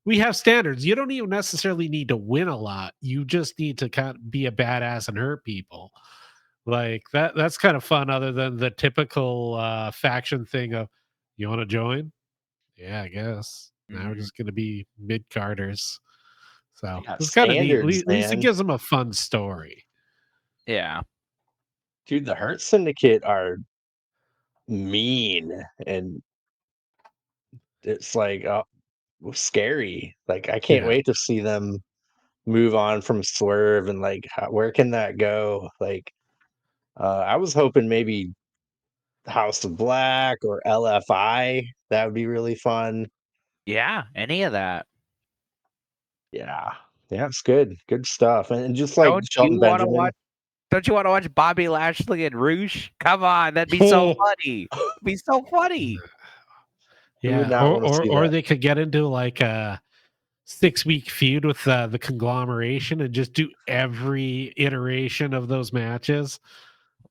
we have standards. You don't even necessarily need to win a lot. You just need to kind of be a badass and hurt people. Like that's kind of fun other than the typical faction thing of you want to join? Yeah, I guess. Now we're just gonna be mid carders. So it's kind of neat. At Standards, least it man. gives them a fun story. Yeah. Dude, the Hurt Syndicate are mean, and it's like scary. Like I can't Yeah. wait to see them move on from Swerve and like where can that go? Like I was hoping maybe House of Black or LFI. That would be really fun. Yeah, any of that. Yeah. Yeah, it's good. Good stuff. And just like Don't you Shelton want to Benjamin. watch? Don't you want to watch Bobby Lashley and Roosh? Come on, that'd be so Oh, funny. It'd be so funny. Who would yeah. not want to see Or that? they could get into like a 6-week feud with the conglomeration and just do every iteration of those matches.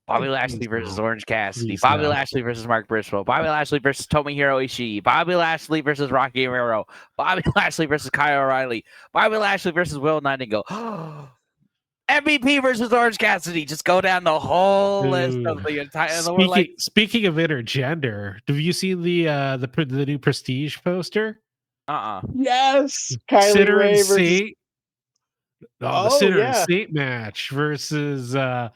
Bobby Please Lashley versus no. Orange Cassidy. Please Bobby no. Lashley versus Mark Briscoe. Bobby Lashley versus Tomohiro Ishii. Bobby Lashley versus Rocky Guerrero. Bobby Lashley versus Kyle O'Reilly. Bobby Lashley versus Will Nightingale. MVP versus Orange Cassidy. Just go down the whole list Dude. of the entire. And we're like, Speaking of intergender, have you seen the new Prestige poster? Yes. Kylie Sinner and Ray versus Saint. Oh, the oh Sinner and yeah. Saint match versus Jaden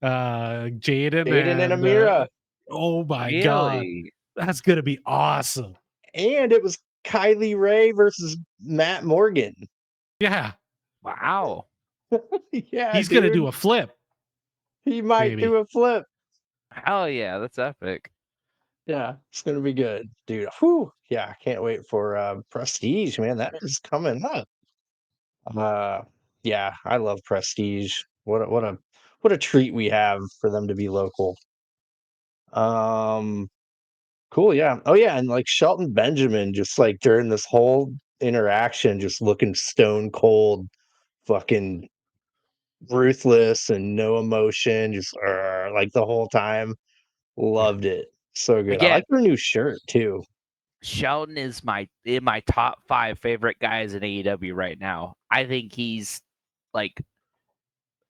Aiden and and Amira. oh my god, really? that's gonna be awesome. And it was Kylie Ray versus Matt Morgan. Yeah, Wow. Yeah, he's gonna dude. do a flip. He might Maybe. do a flip. Hell yeah, that's epic. Yeah, it's gonna be good, dude. Whew. Yeah, I can't wait for Prestige, man. That is coming up. Uh, yeah, I love Prestige. What a treat we have for them to be local. Um, cool. Yeah. Oh yeah, and like Shelton Benjamin, just like during this whole interaction, just looking stone cold, fucking ruthless and no emotion, just like the whole time. Loved it. So good. I Again, like her new shirt too. Shelton is in my top 5 favorite guys in AEW right now. I think he's like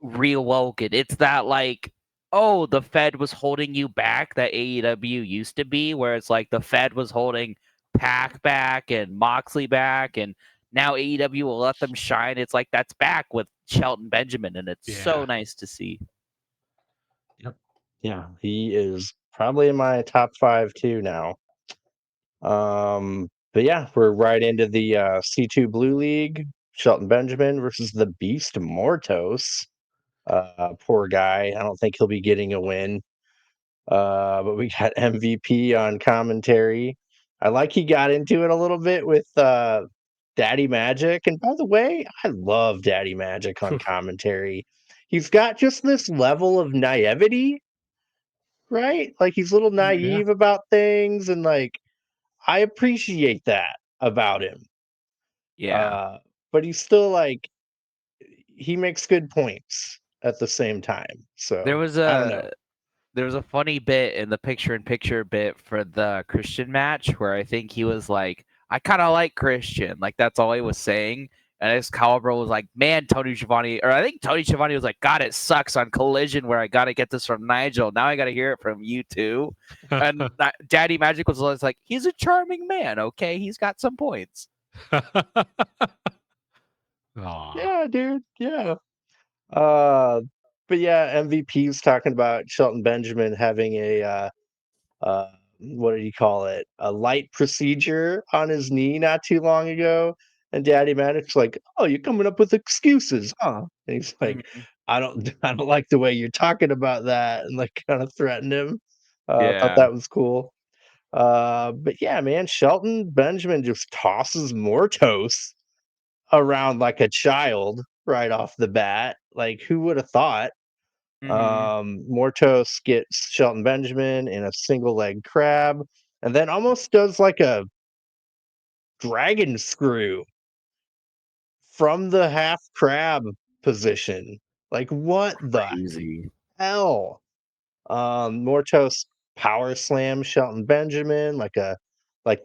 reawoken. It's that like, oh, the Fed was holding you back that AEW used to be, where it's like the Fed was holding Pac back and Moxley back, and now AEW will let them shine. It's like that's back with Shelton Benjamin, and it's so Yeah. nice to see. Yep. Yeah, he is probably in my top 5 too now. But yeah, we're right into the C2 Blue League. Shelton Benjamin versus the Beast Mortos. Poor guy. I don't think he'll be getting a win. But we got MVP on commentary. I like he got into it a little bit with Daddy Magic. And by the way, I love Daddy Magic on commentary. He's got just this level of naivety, right? Like he's a little Yeah. naive about things, and like I appreciate that about him. Yeah. But he's still like he makes good points at the same time. There So was I don't know. a funny bit in the picture-in-picture bit for the Christian match where I think he was like, I kind of like Christian. Like, that's all he was saying. And this Calibro was like, man, Tony Schiavone, or I think Tony Schiavone was like, God, it sucks on Collision where I got to get this from Nigel. Now I got to hear it from you too. And Daddy Magic was always like, he's a charming man. Okay. He's got some points. Aw. Yeah, dude. Yeah. Uh, but yeah, MVP's talking about Shelton Benjamin having a uh, what did he call it? A light procedure on his knee not too long ago. And Daddy Maddox's like, "Oh, you're coming up with excuses, huh?" And he's like, Mhm. I don't like the way you're talking about that," and like kind of threatened him. I thought Yeah. that was cool. But yeah, man, Shelton Benjamin just tosses Mortos around like a child right off the bat. Like, who would have thought? Hmm. Mortos gets Shelton Benjamin in a single leg crab and then almost does like a dragon screw from the half crab position. Like, what the Crazy. hell? Mortos power slams Shelton Benjamin like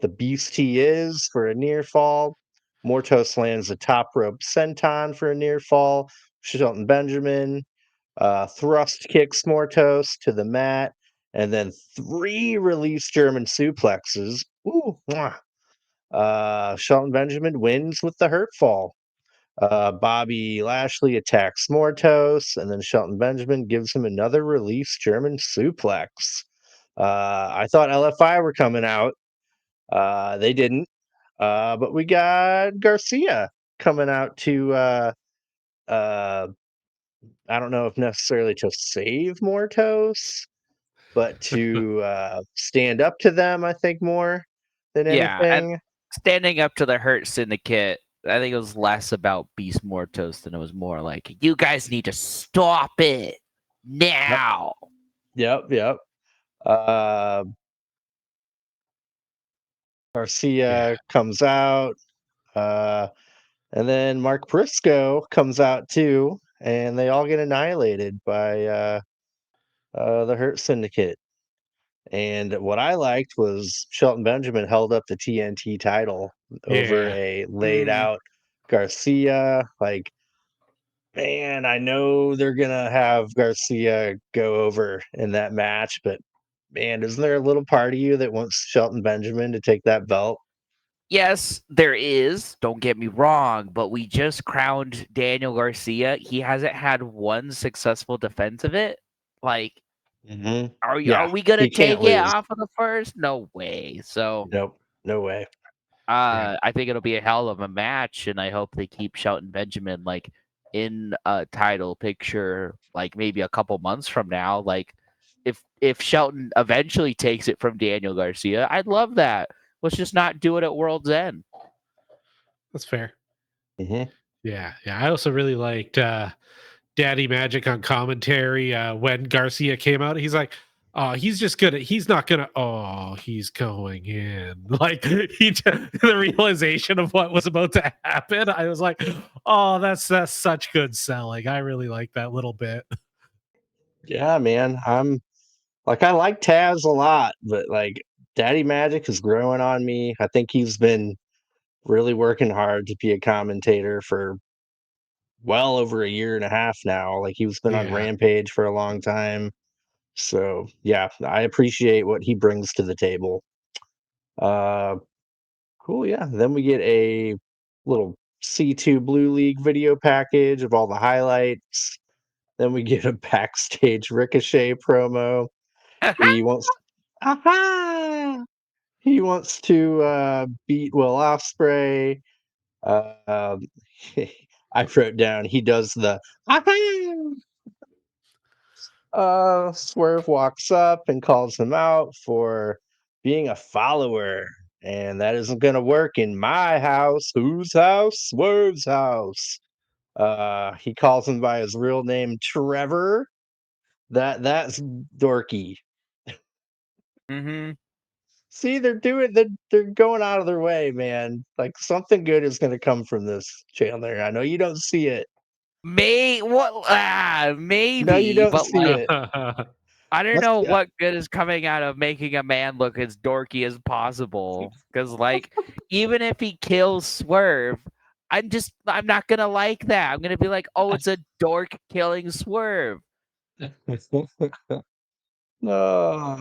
the beast he is for a near fall. Mortos lands a top rope senton for a near fall. Shelton Benjamin thrust kicks Mortos to the mat, and then 3 release German suplexes. Ooh, mwah. Shelton Benjamin wins with the hurt fall. Bobby Lashley attacks Mortos, and then Shelton Benjamin gives him another release German suplex. I thought LFI were coming out. They didn't. But we got Garcia coming out to I don't know if necessarily to save Mortos, but to stand up to them, I think, more than Yeah, and anything. standing up to the Hurt Syndicate, I think it was less about Beast Mortos than it was more like, you guys need to stop it now. Yep. Uh, Garcia comes out, and then Mark Briscoe comes out too, and they all get annihilated by the Hurt Syndicate. And what I liked was Shelton Benjamin held up the TNT title over Yeah. a laid out Garcia. Like, man, I know they're gonna have Garcia go over in that match, but man, isn't there a little part of you that wants Shelton Benjamin to take that belt? Yes, there is. Don't get me wrong, but we just crowned Daniel Garcia. He hasn't had one successful defense of it. Like, Mm-hmm. are Yeah, we gonna he can't take it lose. off of the first? No way. So Nope, no way. I think it'll be a hell of a match, and I hope they keep Shelton Benjamin like in a title picture, like maybe a couple months from now. Like if Shelton eventually takes it from Daniel Garcia, I'd love that. Let's just not do it at World's End. That's fair. Mm-hmm. Yeah. I also really liked Daddy Magic on commentary when Garcia came out. He's like, oh, he's not gonna, oh, he's going in. Like, the realization of what was about to happen. I was like, oh, that's such good selling. I really like that little bit. Yeah, man. I like Taz a lot, but like Daddy Magic is growing on me. I think he's been really working hard to be a commentator for well over a year and a half now. Like he's been on Yeah. Rampage for a long time. So yeah, I appreciate what he brings to the table. Uh cool, yeah. Then we get a little C2 Blue League video package of all the highlights. Then we get a backstage Ricochet promo. He wants aha! He wants to beat Will Ospreay. Um, I wrote down he does the aha! Swerve walks up and calls him out for being a follower, and that isn't gonna work in my house. Whose house? Swerve's house. He calls him by his real name, Trevor. That's dorky. Mm-hmm. See, they're going out of their way, man. Like something good is gonna come from this, Chandler. I know you don't see it. No, you Maybe, don't but see like it. I don't Let's know what good is coming out of making a man look as dorky as possible. Because like even if he kills Swerve, I'm not gonna like that. I'm gonna be like, oh, it's a dork killing Swerve. No,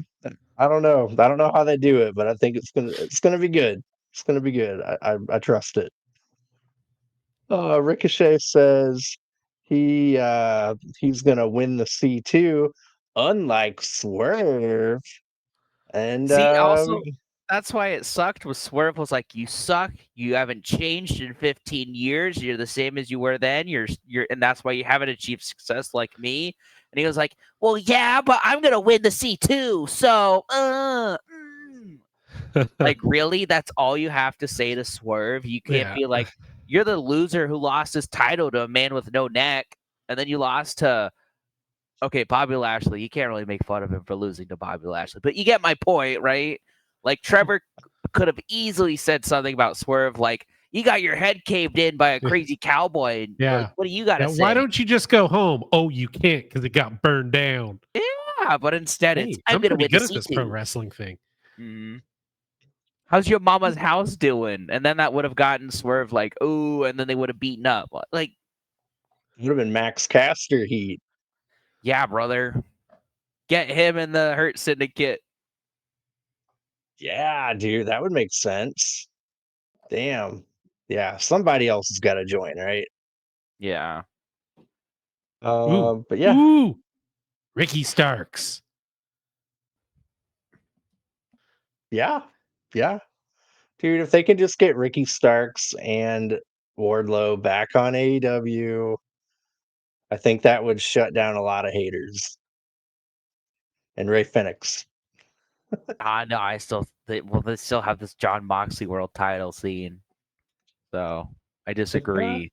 I don't know. I don't know how they do it, but I think it's gonna be good. It's gonna be good. I trust it. Ricochet says he's gonna win the C2, unlike Swerve. And See, also that's why it sucked. Was Swerve was like, you suck. You haven't changed in 15 years. You're the same as you were then. And that's why you haven't achieved success like me. And he was like, well, yeah, but I'm gonna win the C2. So, like, really? That's all you have to say to Swerve? You can't Yeah. be like, you're the loser who lost his title to a man with no neck, and then you lost to okay, Bobby Lashley. You can't really make fun of him for losing to Bobby Lashley, but you get my point, right? Like Trevor could have easily said something about Swerve, like you got your head caved in by a crazy cowboy. And, like, Yeah. what do you got to say? Why don't you just go home? Oh, you can't because it got burned down. Yeah, but instead it's Hey, I'm I'm gonna pretty win the good at this pro C2. wrestling thing. Mm-hmm. How's your mama's house doing? And then that would have gotten Swerve like, ooh, and then they would have beaten up. Like, would have been Max Caster heat. yeah, brother, get him in the Hurt Syndicate. Yeah, dude, that would make sense. Damn. Yeah, somebody else has got to join, right? Yeah. But yeah, Ooh, Ricky Starks. yeah, yeah, dude. If they can just get Ricky Starks and Wardlow back on AEW, I think that would shut down a lot of haters. And Ray Phoenix. No, I still they still have this John Moxley world title scene. So I disagree.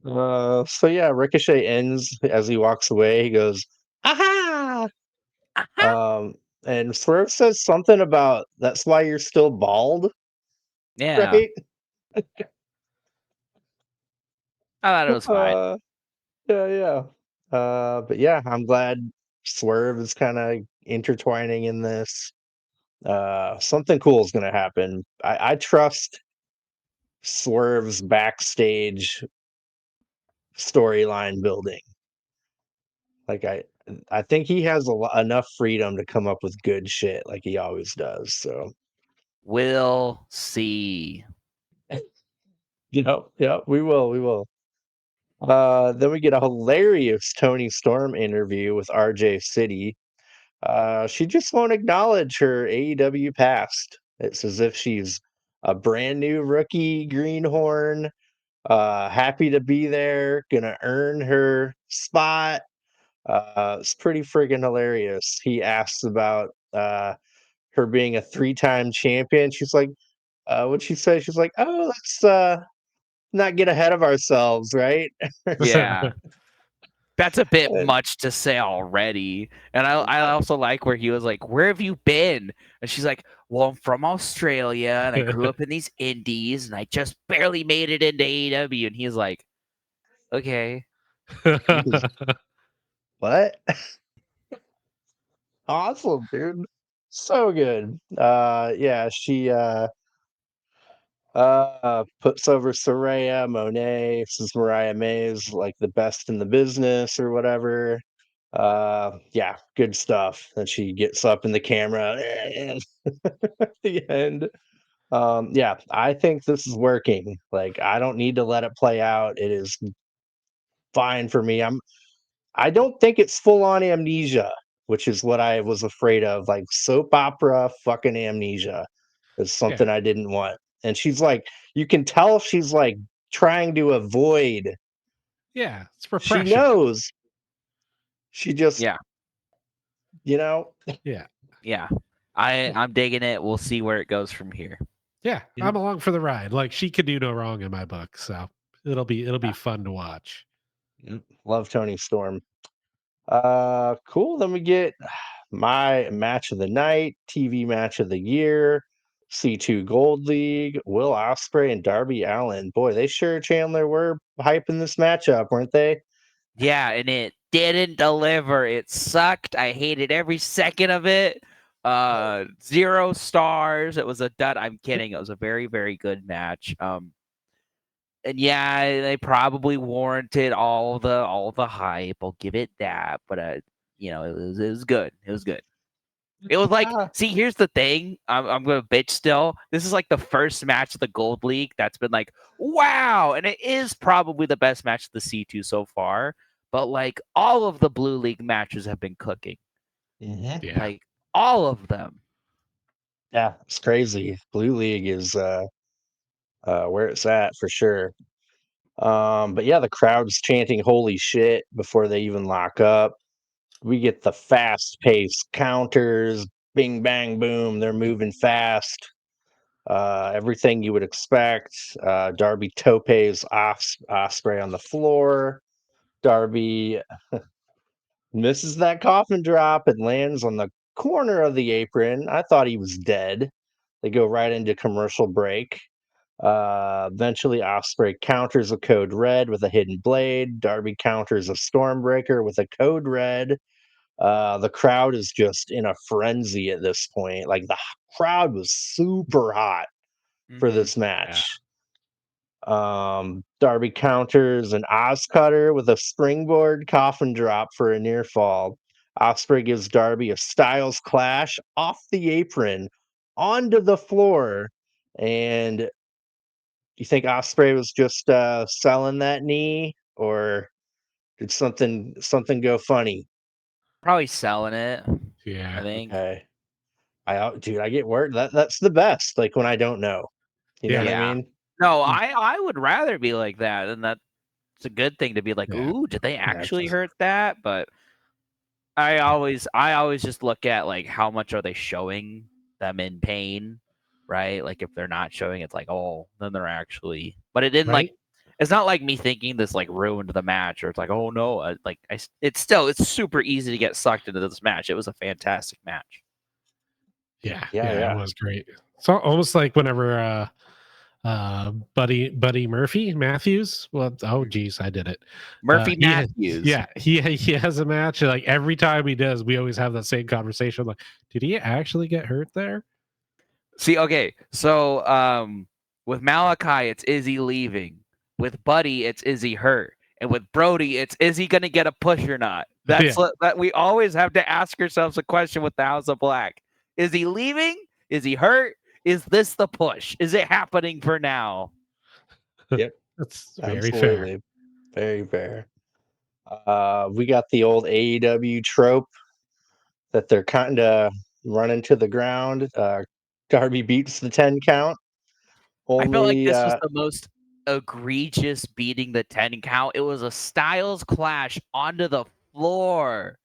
So yeah, Ricochet ends as he walks away. He goes, "Aha!" Um, and Swerve says something about that's why you're still bald, Yeah. right? I thought it was fine. Yeah, yeah. But yeah, I'm glad Swerve is kind of intertwining in this. Something cool is gonna happen. I trust Swerve's backstage storyline building. Like I think he has enough freedom to come up with good shit like he always does. So, We'll see. yeah, we will. Then we get a hilarious Tony Storm interview with RJ City. She just won't acknowledge her AEW past. It's as if she's a brand new rookie greenhorn, happy to be there, gonna earn her spot. It's pretty friggin' hilarious. He asks about her being a 3-time champion. She's like, what'd she say? She's like, oh, let's not get ahead of ourselves, right? Yeah. That's a bit And- much to say already. And I also like where he was like, "Where have you been?" And she's like, "Well, I'm from Australia and I grew up in these indies and I just barely made it into AEW." And he's like, "Okay." what? Awesome, dude. So good. Yeah, she puts over Soraya Monet, says Mariah May's like the best in the business or whatever. Yeah, good stuff. Then she gets up in the camera at the end. Yeah, I think this is working. Like, I don't need to let it play out. It is fine for me. I don't think it's full on amnesia, which is what I was afraid of. Like soap opera fucking amnesia is Yeah. something I didn't want. And she's like, you can tell she's like trying to avoid. Yeah, it's She repression. knows. She just, Yeah. you know, Yeah. Yeah. I'm digging it. We'll see where it goes from here. Yeah, Yeah. I'm along for the ride. Like she could do no wrong in my book, so it'll be fun to watch. love Tony Storm. Cool. Then we get my match of the night, TV match of the year, C2 Gold League, Will Ospreay and Darby Allin. Boy, they sure Chandler were hyping this matchup, weren't they? Yeah, and it didn't deliver. It sucked. I hated every second of it. 0 stars. It was a dud. I'm kidding. It was a very, very good match. And yeah, they probably warranted all the hype. I'll give it that. But it was good. It was good. It was like, Ah. see, here's the thing. I'm gonna bitch still. This is like the first match of the Gold League that's been like, wow, and it is probably the best match of the C2 so far. But like all of the Blue League matches have been cooking. Mhm. Yeah. Like all of them. Yeah, it's crazy. Blue League is where it's at for sure. But yeah, the crowd's chanting "Holy shit" before they even lock up. We get the fast-paced counters, bing bang boom. They're moving fast. Everything you would expect. Darby topes Osprey on the floor. Darby misses that coffin drop and lands on the corner of the apron. I thought he was dead. They go right into commercial break. Eventually, Osprey counters a code red with a hidden blade. Darby counters a stormbreaker with a code red. The crowd is just in a frenzy at this point. Like the crowd was super hot for Mhm. this match. Darby counters an Oz cutter with a springboard coffin drop for a near fall. Osprey gives Darby a Styles clash off the apron onto the floor, and you think Ospreay was just selling that knee, or did something go funny? Probably selling it. I Yeah. think. Okay. Dude, I get worried. That's the best. Like when I don't know. You know Yeah. what I Yeah. mean? No, I would rather be like that, and that's a good thing to be like, Yeah. ooh, did they Yeah, actually just- hurt that? But I always just look at like how much are they showing them in pain, right? Like if they're not showing, it's like, oh, then they're actually. But it didn't like. right? It's not like me thinking this like ruined the match, or it's like, oh no, it's super easy to get sucked into this match. It was a fantastic match. Yeah. Yeah, Yeah. It yeah. was great. It's almost like whenever Buddy Murphy Matthews. Well, oh geez, I did it. Murphy He has, Matthews. yeah, he has a match. And like every time he does, we always have that same conversation. Like, did he actually get hurt there? See, okay, so with Malachi, it's is he leaving? With Buddy, it's is he hurt? And with Brody, it's is he going to get a push or not? That's Yeah. that we always have to ask ourselves a question with the House of Black: is he leaving? Is he hurt? Is this the push? Is it happening for now? Yep. That's very fair. Absolutely. Very fair. We got the old AEW trope that they're kind of running to the ground. Darby beats the 10 count. I felt like Only this was the most egregious beating the 10 count. It was a Styles clash onto the floor.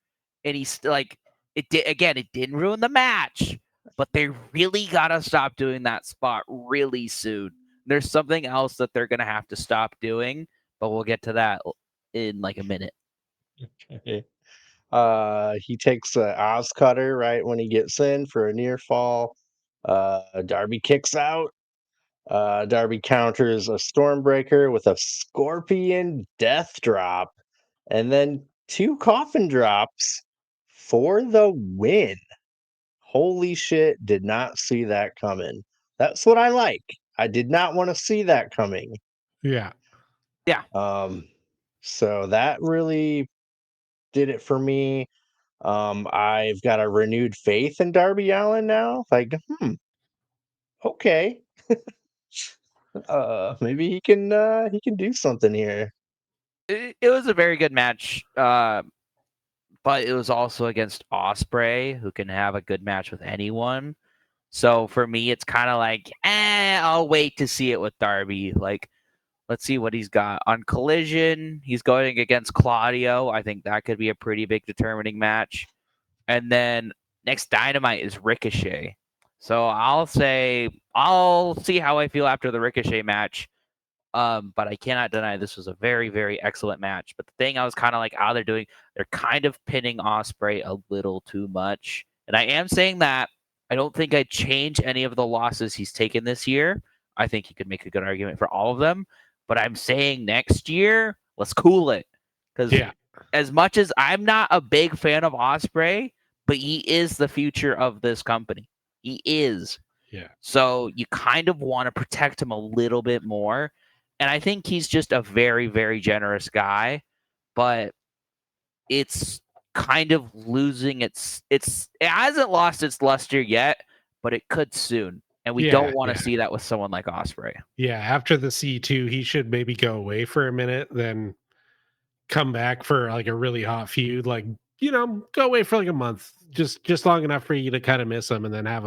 And he's like, it didn't ruin the match, but they really got to stop doing that spot really soon. There's something else that they're going to have to stop doing, but we'll get to that in like a minute. he takes a Oz cutter right when he gets in for a near fall. Darby kicks out. Darby counters a Stormbreaker with a Scorpion Death Drop, and then 2 coffin drops for the win. Holy shit, did not see that coming. That's what I like. I did not want to see that coming. Yeah. Yeah. So that really did it for me. I've got a renewed faith in Darby Allin now. Like, okay. Maybe he can do something here. It was a very good match. But it was also against Ospreay, who can have a good match with anyone. So for me, it's kind of like, I'll wait to see it with Darby. Like, let's see what he's got. On Collision, he's going against Claudio. I think that could be a pretty big determining match. And then next Dynamite is Ricochet. So I'll see how I feel after the Ricochet match. But I cannot deny this was a very, very excellent match. But the thing I was kind of like, they're kind of pinning Ospreay a little too much. And I am saying that I don't think I'd change any of the losses he's taken this year. I think he could make a good argument for all of them. But I'm saying next year, let's cool it. Because as much as I'm not a big fan of Ospreay, but he is the future of this company. He is. Yeah. So you kind of want to protect him a little bit more. And I think he's just a very, very generous guy, but it's kind of losing it hasn't lost its luster yet, but it could soon. And we don't want to see that with someone like Ospreay. Yeah, after the C2, he should maybe go away for a minute, then come back for like a really hot feud. Like, go away for like a month, just long enough for you to kind of miss him, and then have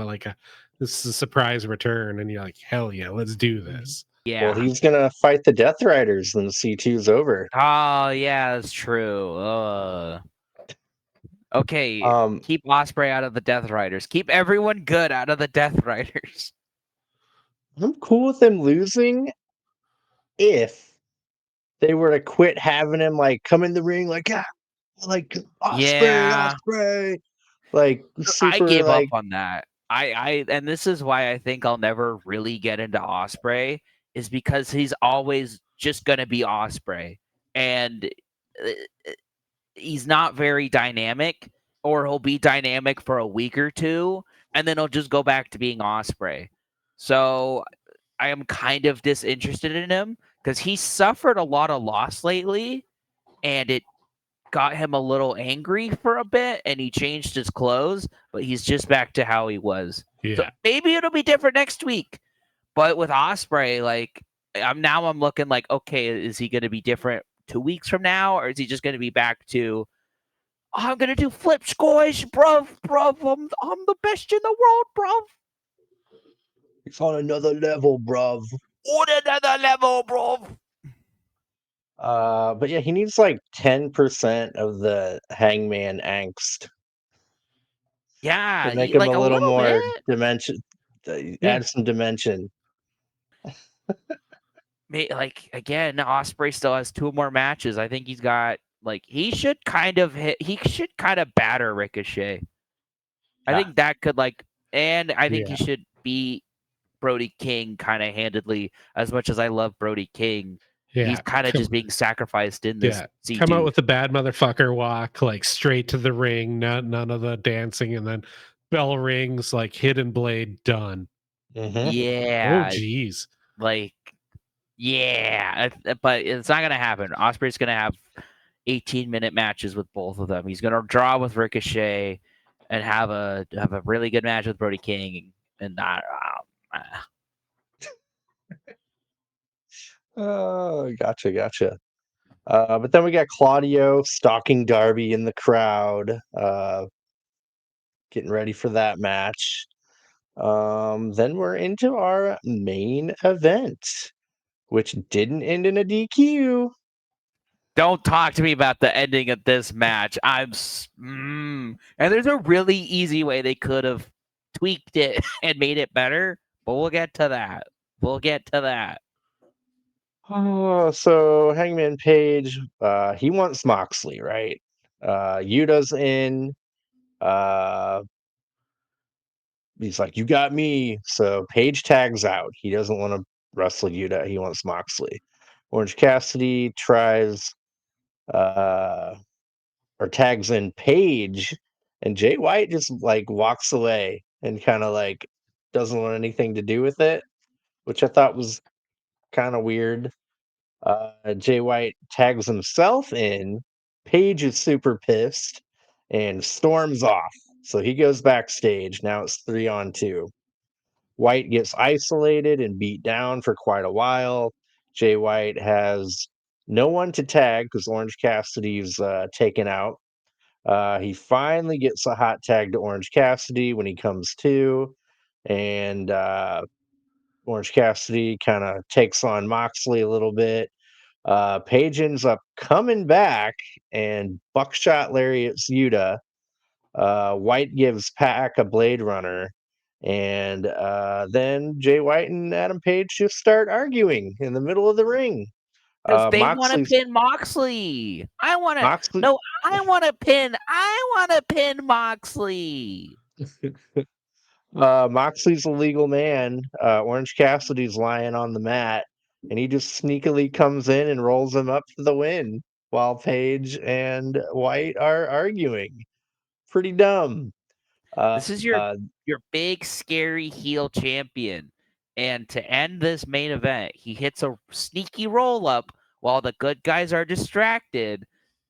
this is a surprise return, and you're like, hell yeah, let's do this. Yeah. Well, he's gonna fight the Death Riders when the C2's over. Oh yeah, that's true. Okay, keep Ospreay out of the Death Riders. Keep everyone good out of the Death Riders. I'm cool with him losing if they were to quit having him like come in the ring like like Ospreay, like super. I gave up on that. And this is why I think I'll never really get into Ospreay, is because he's always just gonna be Ospreay, and he's not very dynamic, or he'll be dynamic for a week or two, and then he'll just go back to being Ospreay. So I am kind of disinterested in him because he suffered a lot of loss lately, and it got him a little angry for a bit, and he changed his clothes, but he's just back to how he was. Yeah. So maybe it'll be different next week. But with Ospreay, like, I'm looking like, okay, is he going to be different 2 weeks from now, or is he just going to be back to, I'm going to do flip squash, bruv, I'm the best in the world, bruv. It's on another level, bruv. On another level, bruv. But yeah, he needs like 10% of the Hangman angst Yeah, to make him like a a little little more bit. dimension. Add some dimension. Like again, Ospreay still has 2 more matches. I think he's got like he should kind of batter Ricochet. I Yeah. think that could and I think he Yeah. should beat Brody King kind of handedly. As much as I love Brody King, he's Yeah. kind of just being sacrificed in this Yeah. Come out C2. with the bad motherfucker walk, like straight to the ring, none of the dancing, and then bell rings, like hidden blade, done. Mm-hmm. Oh, Yeah, geez. like yeah, but it's not gonna happen. Ospreay's gonna have 18-minute matches with both of them. He's gonna draw with Ricochet and have a really good match with Brody King, and not. Oh, gotcha. But then we got Claudio stalking Darby in the crowd, getting ready for that match. Then we're into our main event, which didn't end in a DQ. Don't talk to me about the ending of this match. And there's a really easy way they could have tweaked it and made it better, but we'll get to that. Oh, so Hangman Page, he wants Moxley, right? Yuta's in. Uh, he's like, "You got me." So Page tags out. He doesn't want to wrestle Yuta. He wants Moxley. Orange Cassidy tries, uh, or tags in Page, and Jay White just like walks away and kind of like doesn't want anything to do with it, which I thought was kind of weird. Jay White tags himself in. Page is super pissed and storms off. So he goes backstage. Now it's 3-on-2. White gets isolated and beat down for quite a while. Jay White has no one to tag because Orange Cassidy's taken out. He finally gets a hot tag to Orange Cassidy when he comes to, and Orange Cassidy kind of takes on Moxley a little bit. Page ends up coming back and buckshot lariats Yuta. White gives Pac a Blade Runner. And then Jay White and Adam Page just start arguing in the middle of the ring. Because they want to Moxley's pin Moxley. I want Moxley. to pin Moxley. Moxley's a legal man. Orange Cassidy's lying on the mat, and he just sneakily comes in and rolls him up for the win while Page and White are arguing. Pretty dumb. This is your big scary heel champion. And to end this main event, he hits a sneaky roll up while the good guys are distracted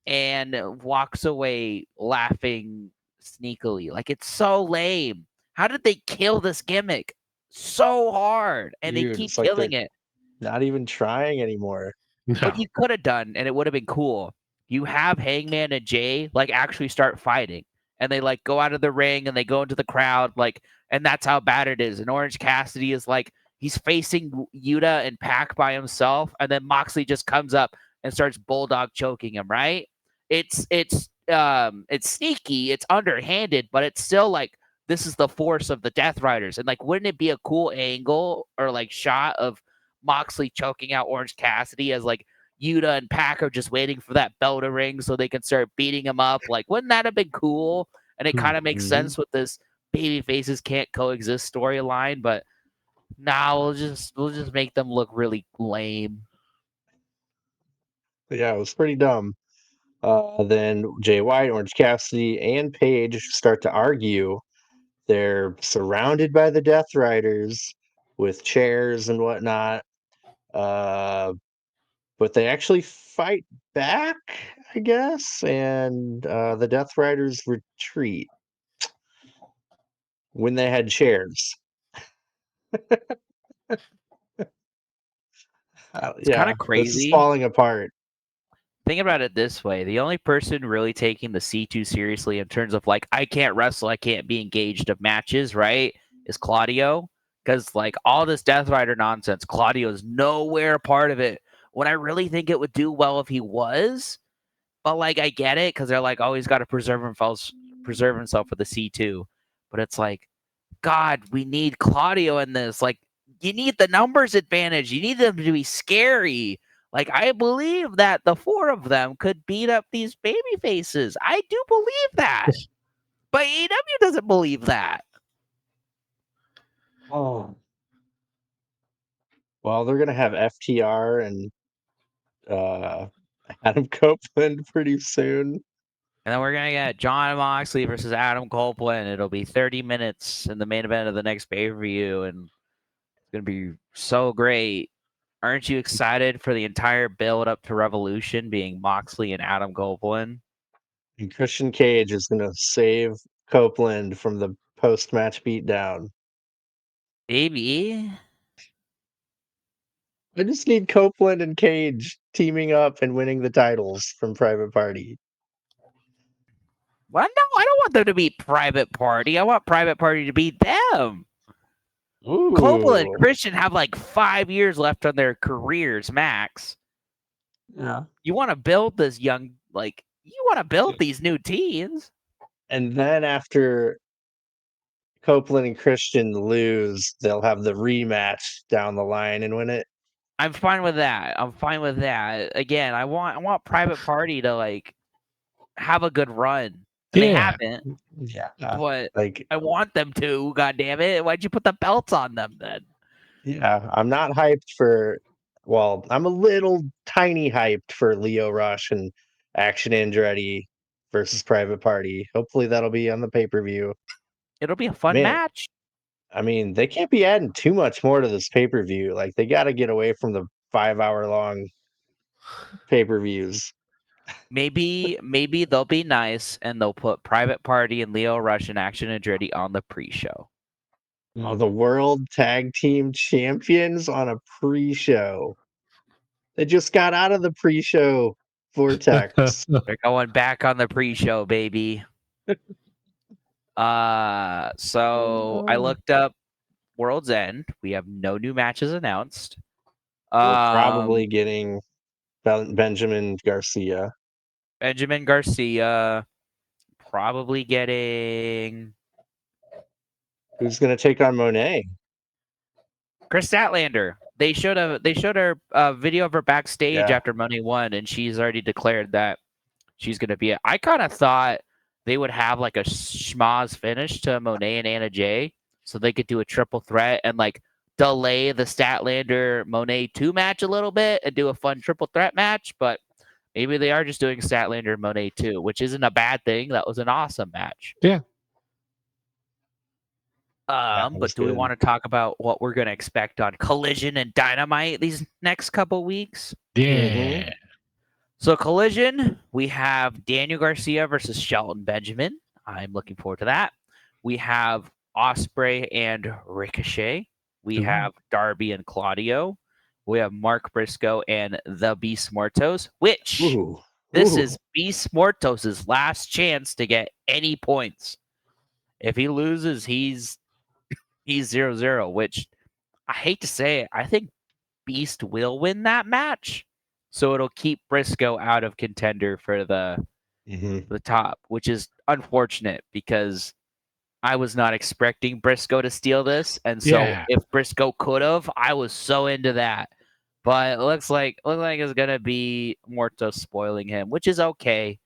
and walks away laughing sneakily. Like, it's so lame. How did they kill this gimmick so hard? And they Dude, keep it's like they're killing it. not even trying anymore. What No. you could have done, and it would have been cool, you have Hangman and Jay like actually start fighting, and they like go out of the ring and they go into the crowd, like, and that's how bad it is. And Orange Cassidy is like he's facing Yuta and Pac by himself, and then Moxley just comes up and starts bulldog choking him. Right? It's sneaky, it's underhanded, but it's still like this is the force of the Death Riders, and like, wouldn't it be a cool angle or like shot of Moxley choking out Orange Cassidy as like Yuta and Pac are just waiting for that bell to ring so they can start beating him up? Like, wouldn't that have been cool? And it kind of makes sense with this baby faces can't coexist storyline, but now we'll just make them look really lame. Yeah, it was pretty dumb. Then Jay White, Orange Cassidy, and Page start to argue. They're surrounded by the Death Riders with chairs and whatnot. But they actually fight back, I guess, and the Death Riders retreat when they had chairs. It's kind of This is crazy. falling apart. Think about it this way. The only person really taking the C2 seriously in terms of like, I can't wrestle, I can't be engaged of matches, right, is Claudio. Because like all this Death Rider nonsense, Claudio is nowhere a part of it. When I really think it would do well if he was, but like I get it because they're like, oh, he's got to preserve himself for the C2. But it's like, God, we need Claudio in this. Like, you need the numbers advantage. You need them to be scary. Like, I believe that the four of them could beat up these baby faces. I do believe that. But AEW doesn't believe that. Oh. Well, they're gonna have FTR and Adam Copeland pretty soon. And then we're going to get John Moxley versus Adam Copeland. It'll be 30 minutes in the main event of the next pay-per-view. And it's going to be so great. Aren't you excited for the entire build up to Revolution being Moxley and Adam Copeland? And Christian Cage is gonna save Copeland from the post-match beatdown. Maybe. I just need Copeland and Cage teaming up and winning the titles from Private Party. Well, no, I don't want them to beat Private Party. I want Private Party to beat them. Copeland Ooh. and Christian have like 5 years left on their careers max. Yeah. You want to build this young, like, you want to build these new teams. And then after Copeland and Christian lose, they'll have the rematch down the line and win it. I'm fine with that. Again, I want Private Party to like have a good run. And they haven't. Yeah. But Like, I want them to, god damn it. Why'd you put the belts on them then? yeah, I'm not hyped for, well, I'm a little tiny hyped for Leo Rush and Action Andretti versus Private Party. Hopefully that'll be on the pay-per-view. It'll be a fun Man, match. I mean, they can't be adding too much more to this pay-per-view. Like, they got to get away from the 5-hour long pay-per-views. Maybe they'll be nice and they'll put Private Party and Leo Rush and Action Andretti on the pre-show. Oh, the World Tag Team Champions on a pre-show. They just got out of the pre-show vortex. They're going back on the pre-show, baby. So I looked up World's End. We have no new matches announced. We're probably getting Benjamin Garcia. Benjamin Garcia probably getting Who's going to take on Monet? Chris Statlander. They showed a video of her backstage after Monet won, and she's already declared that she's going to be it. I kind of thought they would have like a schmaz finish to Monet and Anna Jay, so they could do a triple threat and like delay the Statlander Monet 2 match a little bit and do a fun triple threat match. But maybe they are just doing Statlander Monet 2, which isn't a bad thing. That was an awesome match. Yeah. But do we want to talk about what we're going to expect on Collision and Dynamite these next couple weeks? Yeah. So Collision, we have Daniel Garcia versus Shelton Benjamin. I'm looking forward to that. We have Ospreay and Ricochet. We have Darby and Claudio. We have Mark Briscoe and the Beast Mortos, which this is Beast Mortos' last chance to get any points. If he loses, he's 0-0, which I hate to say it. I think Beast will win that match. So it'll keep Briscoe out of contender for the top, which is unfortunate because I was not expecting Briscoe to steal this. And so if Briscoe could have, I was so into that. But it looks like it's gonna be Morto spoiling him, which is okay.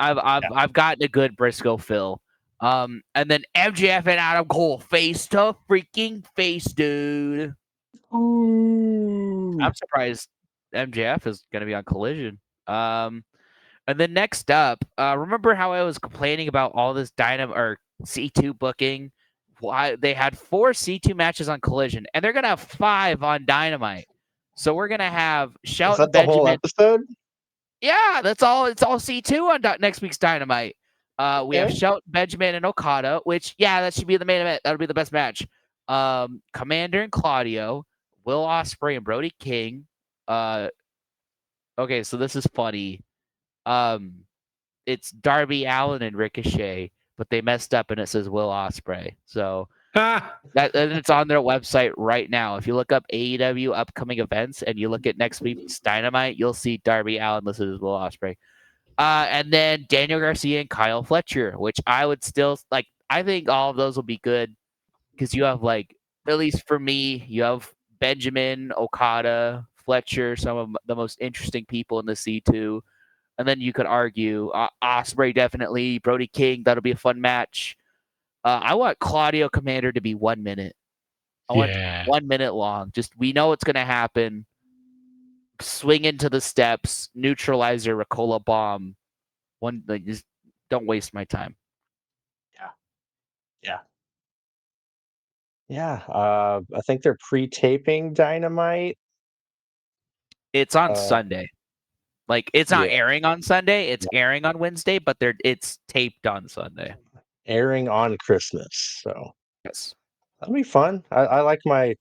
I've gotten a good Briscoe fill. And then MJF and Adam Cole face to freaking face, dude. I'm surprised MJF is going to be on Collision. And then next up, remember how I was complaining about all this Dynamite or C2 booking? Why they had 4 C2 matches on Collision, and they're going to have 5 on Dynamite. So we're going to have Shelton Is that the Benjamin. whole episode? Yeah, that's all. It's all C2 on next week's Dynamite. We have Shelton Benjamin and Okada, which that should be the main event. That'll be the best match. Commander and Claudio, Will Ospreay and Brody King. Okay, so this is funny. It's Darby Allin and Ricochet, but they messed up and it says Will Ospreay. So Ah, and it's on their website right now. If you look up AEW upcoming events and you look at next week's Dynamite, you'll see Darby Allin listed as Will Ospreay. And then Daniel Garcia and Kyle Fletcher, which I would still like. I think all of those will be good because you have like, at least for me, you have Benjamin, Okada, Fletcher, some of the most interesting people in the C2. And then you could argue Osprey definitely, Brody King. That'll be a fun match. I want Claudio Commander to be 1 minute. I want yeah. 1 minute long. Just we know it's going to happen. Swing into the steps, neutralizer, Ricola bomb. One, like, just don't waste my time. Yeah. I think they're pre-taping Dynamite. It's on Sunday. Like it's not yeah. airing on Sunday. It's airing on Wednesday, but it's taped on Sunday. Airing on Christmas. So Yes. that'll be fun. I like my.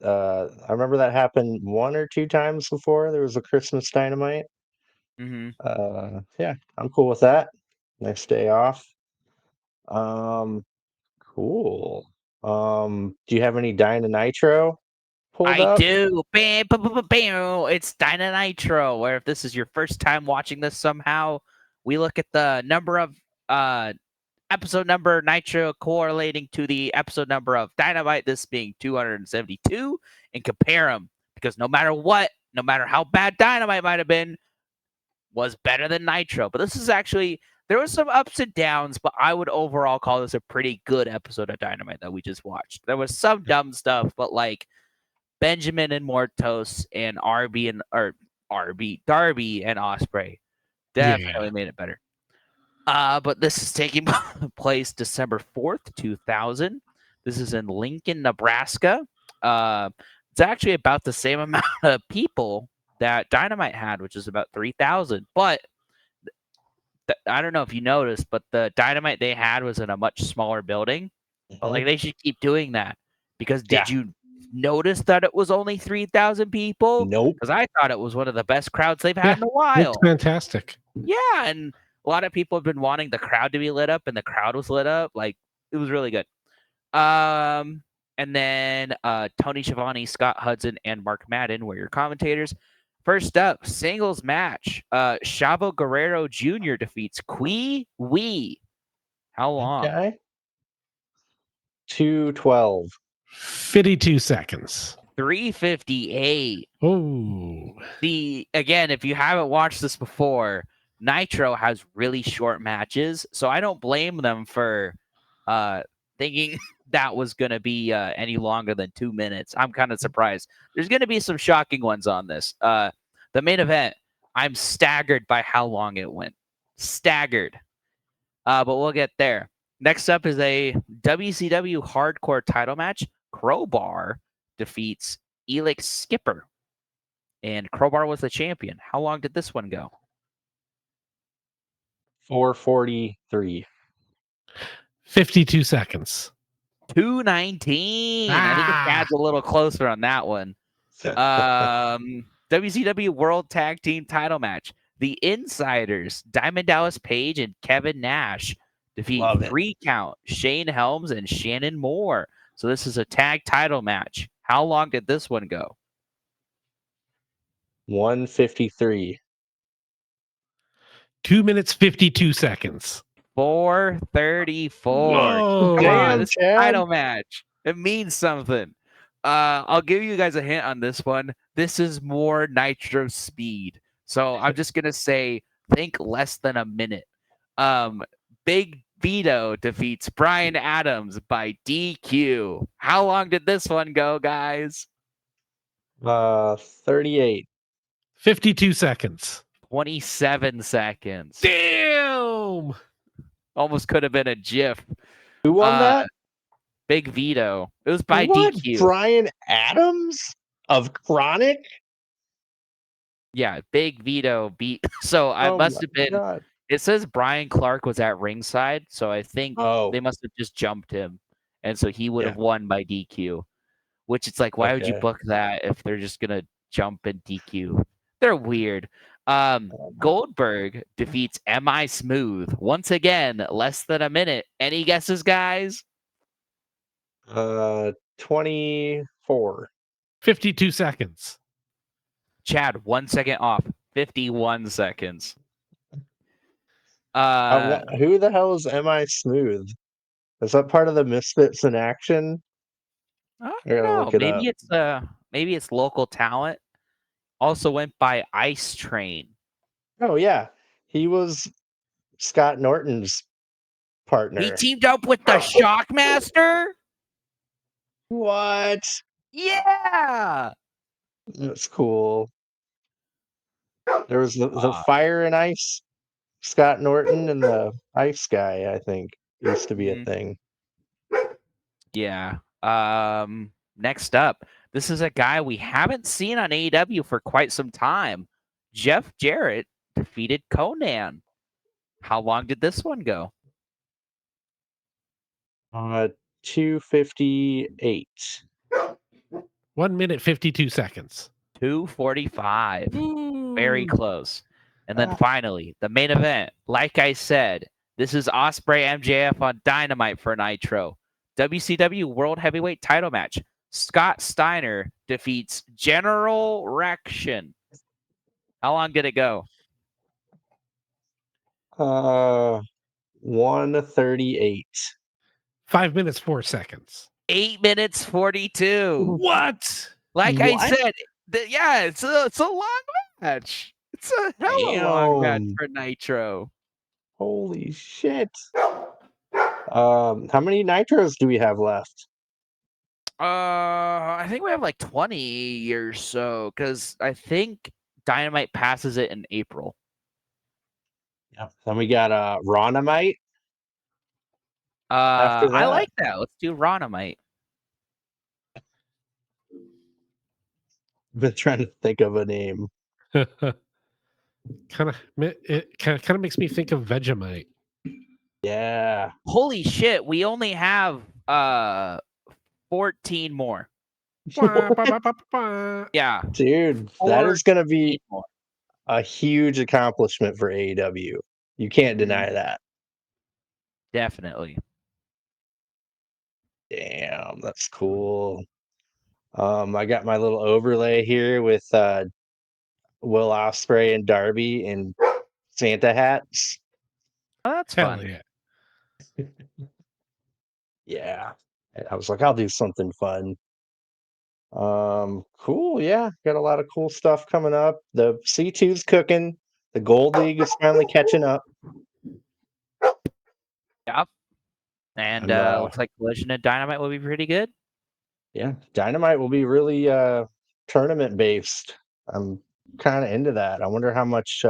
I remember that happened 1 or 2 times before. There was a Christmas Dynamite. Mm-hmm. Yeah, I'm cool with that. Next day off. Cool. Do you have any Dyna Nitro pulled I up? do. Bam, bam, bam, bam. It's Dyna Nitro, where if this is your first time watching this somehow, we look at the number of episode number Nitro correlating to the episode number of Dynamite, this being 272, and compare them. Because no matter what, no matter how bad Dynamite might have been, was better than Nitro. But this is actually, there was some ups and downs, but I would overall call this a pretty good episode of Dynamite that we just watched. There was some dumb stuff, but like Benjamin and Mortos and Darby and Osprey definitely made it better. But this is taking place December 4th, 2000. This is in Lincoln, Nebraska. It's actually about the same amount of people that Dynamite had, which is about 3,000. But I don't know if you noticed, but the Dynamite they had was in a much smaller building. But like they should keep doing that because did you notice that it was only 3,000 people? Nope. Because I thought it was one of the best crowds they've had in a while. It's fantastic. Yeah, and a lot of people have been wanting the crowd to be lit up, and the crowd was lit up. Like it was really good. And then Tony Schiavone, Scott Hudson, and Mark Madden were your commentators. First up, singles match. Chavo Guerrero Jr. defeats Kui Wee. How long? Okay. 2:12. 52 seconds. 3:58. Oh. Again, if you haven't watched this before, Nitro has really short matches, so I don't blame them for thinking that was going to be any longer than 2 minutes. I'm kind of surprised. There's going to be some shocking ones on this. The main event, I'm staggered by how long it went. Staggered. But we'll get there. Next up is a WCW hardcore title match. Crowbar defeats Elix Skipper. And Crowbar was the champion. How long did this one go? 4:43. 52 seconds. 2:19. I think it adds a little closer on that one. WCW World Tag Team title match. The Insiders, Diamond Dallas Page and Kevin Nash, defeat 3 Count, Shane Helms, and Shannon Moore. So this is a tag title match. How long did this one go? 1:53. 2 minutes, 52 seconds. 4:34. Whoa. Come on, Damn, this is a Chad. title match. It means something. I'll give you guys a hint on this one. This is more Nitro speed. So I'm just gonna say, think less than a minute. Big Vito defeats Brian Adams by DQ. How long did this one go, guys? 38. 52 seconds. 27 seconds. Damn. Almost could have been a GIF. Who won that? Big Vito. It was by What? DQ. Brian Adams of Chronic? Yeah, Big Vito beat. So I must have been. God. It says Brian Clark was at ringside, so I think Oh. they must have just jumped him, and so he would have won by DQ. which it's like, why would you Okay. book that if they're just gonna jump and DQ? They're weird. Goldberg defeats Mi Smooth once again, less than a minute. Any guesses, guys? 24. 52 seconds. Chad, 1 second off. 51 seconds. Who the hell is Mi Smooth? Is that part of the Misfits in Action? I I don't gotta know. look it up. Maybe it's local talent. Also went by Ice Train. Oh yeah, he was Scott Norton's He partner. teamed up with the Shockmaster. What? Yeah. That's cool. There was the Uh, Fire and Ice, Scott Norton and the Ice Guy, I think, used to be a mhm. thing. Yeah. Next up, this is a guy we haven't seen on AEW for quite some time. Jeff Jarrett defeated Conan. How long did this one go? 258. 1 minute 52 seconds. 2:45. Very Ooh. close. And then Ah. finally, the main event. Like I said, this is Ospreay MJF on Dynamite for Nitro. WCW World Heavyweight Title match. Scott Steiner defeats General Rection. How long did it go? 138. 5 minutes 4 seconds. 8 minutes 42. What? Like I What? said, it's a long match. It's a hell of a long match Damn. for Nitro. Holy shit. How many nitros do we have left? I think we have like 20 or so because I think Dynamite passes it in April. Yeah. Then we got Ronamite after I that. like that. Let's do Ronamite. I've been trying to think of a name. It kind of makes me think of Vegemite. Yeah. Holy shit, we only have 14 more. Yeah. Dude, that is going to 14 be more. a huge accomplishment for AEW. You can't deny that. Definitely. Damn, that's cool. I got my little overlay here with Will Ospreay and Darby in Santa hats. Oh, that's Hell fun. yeah. Yeah. And I was like, I'll do something fun. Cool. Yeah, got a lot of cool stuff coming up. The C2's cooking. The Gold League is finally catching up. Yep. And And looks like Collision and Dynamite will be pretty good. yeah, Dynamite will be really tournament based. I'm kind of into that. I wonder how much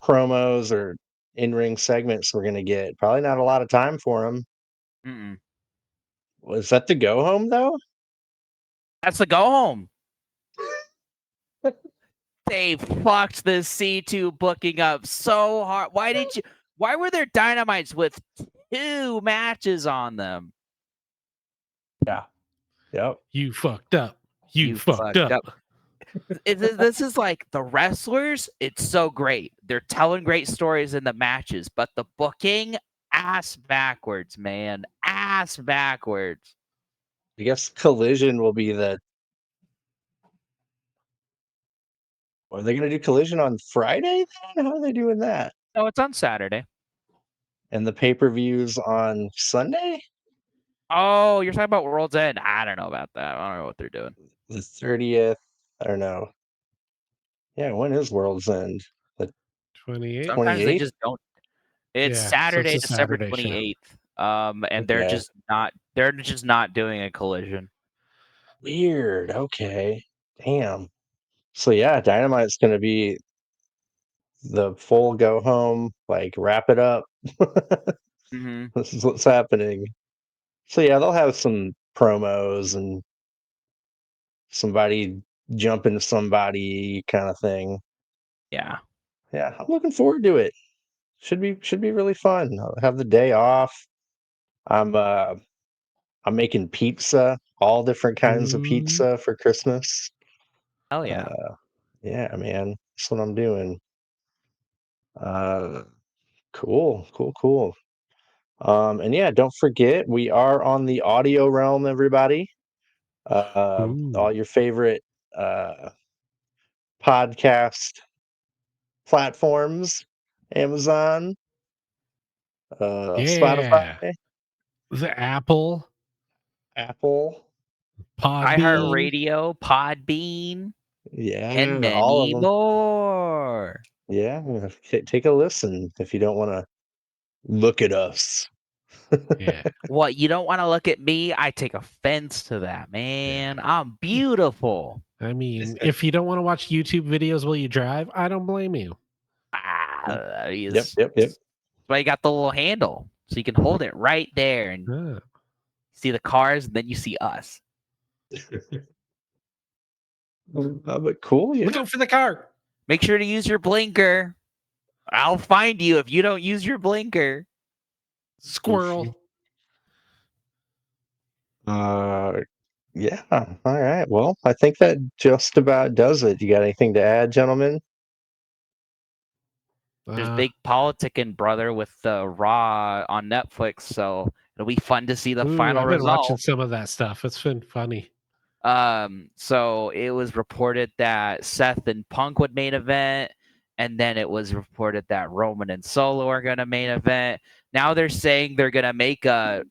promos or in-ring segments we're gonna get. Probably not a lot of time for them. Mm-mm. Was that the go home though? That's the go home. They fucked the C2 booking up so hard. Why were there Dynamites with 2 matches on them? Yeah. Yep. You fucked up. You fucked fucked up. This is like the wrestlers, it's so great. They're telling great stories in the matches, but the booking, ass backwards, man. Ass backwards. I guess Collision will be the. Are they going to do Collision on Friday then? How are they doing that? No, it's on Saturday. And the pay-per-views on Sunday? Oh, you're talking about World's End? I don't know about that. I don't know what they're doing. The 30th. I don't know. Yeah, when is World's End? The 28. Sometimes they 28th? just don't. It's Yeah, so Saturday, it's a December Saturday show. 28th. And they're Okay. just not doing a Collision. Weird. Okay. Damn. So yeah, Dynamite's going to be the full go home, like wrap it up. Mm-hmm. This is what's happening. So yeah, they'll have some promos and somebody jumping somebody kind of thing. Yeah. Yeah, I'm looking forward to it. Should be really fun. I'll have the day off. I'm I'm making pizza, all different kinds of Ooh. pizza for Christmas. Oh yeah. Yeah, man, that's what I'm doing. Cool, cool, cool. And yeah, don't forget we are on the audio realm, everybody. Ooh. All your favorite podcast platforms, Amazon, Yeah. Spotify, The Apple, Apple. Podbean. iHeartRadio, Podbean, and Yeah, all of many them. more. Yeah, take a listen if you don't want to look at us. Yeah. What, you don't want to look at me? I take offense to that, man. I'm beautiful. I mean, if you don't want to watch YouTube videos while you drive, I don't blame you. Yep, yep, yep. But you got the little handle, so you can hold it right there and Ah. see the cars, and then you see us. But cool, yeah. Look out for the car. Make sure to use your blinker. I'll find you if you don't use your blinker. Squirrel. Yeah. All right. Well, I think that just about does it. You got anything to add, gentlemen? There's big politicking, brother, with the Raw on Netflix, so it'll be fun to see the final I've been watching result. some of that stuff. It's been funny. So it was reported that Seth and Punk would main event, and then it was reported that Roman and Solo are gonna main event. Now they're saying they're gonna make a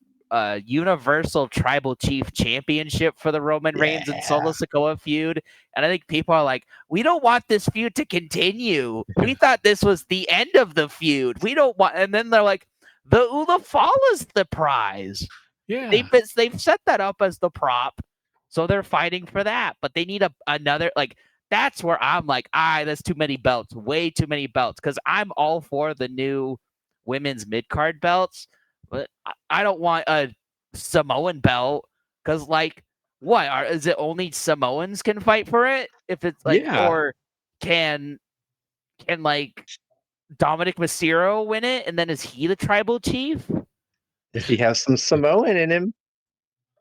Universal Tribal Chief Championship for the Roman Reigns and Solo Sikoa feud. And I think people are like, we don't want this feud to continue. We thought this was the end of the feud. We don't want. And then they're like, the Ula Fala's the prize. Yeah. They've set that up as the prop, so they're fighting for that. But they need another, like, that's where I'm like, that's too many belts, way too many belts. Because I'm all for the new women's mid card belts, but I don't want a Samoan belt. Because like, is it only Samoans can fight for it? If it's like, Yeah. or can like Dominic Mysterio win it, and then is he the tribal chief? If he has some Samoan in him.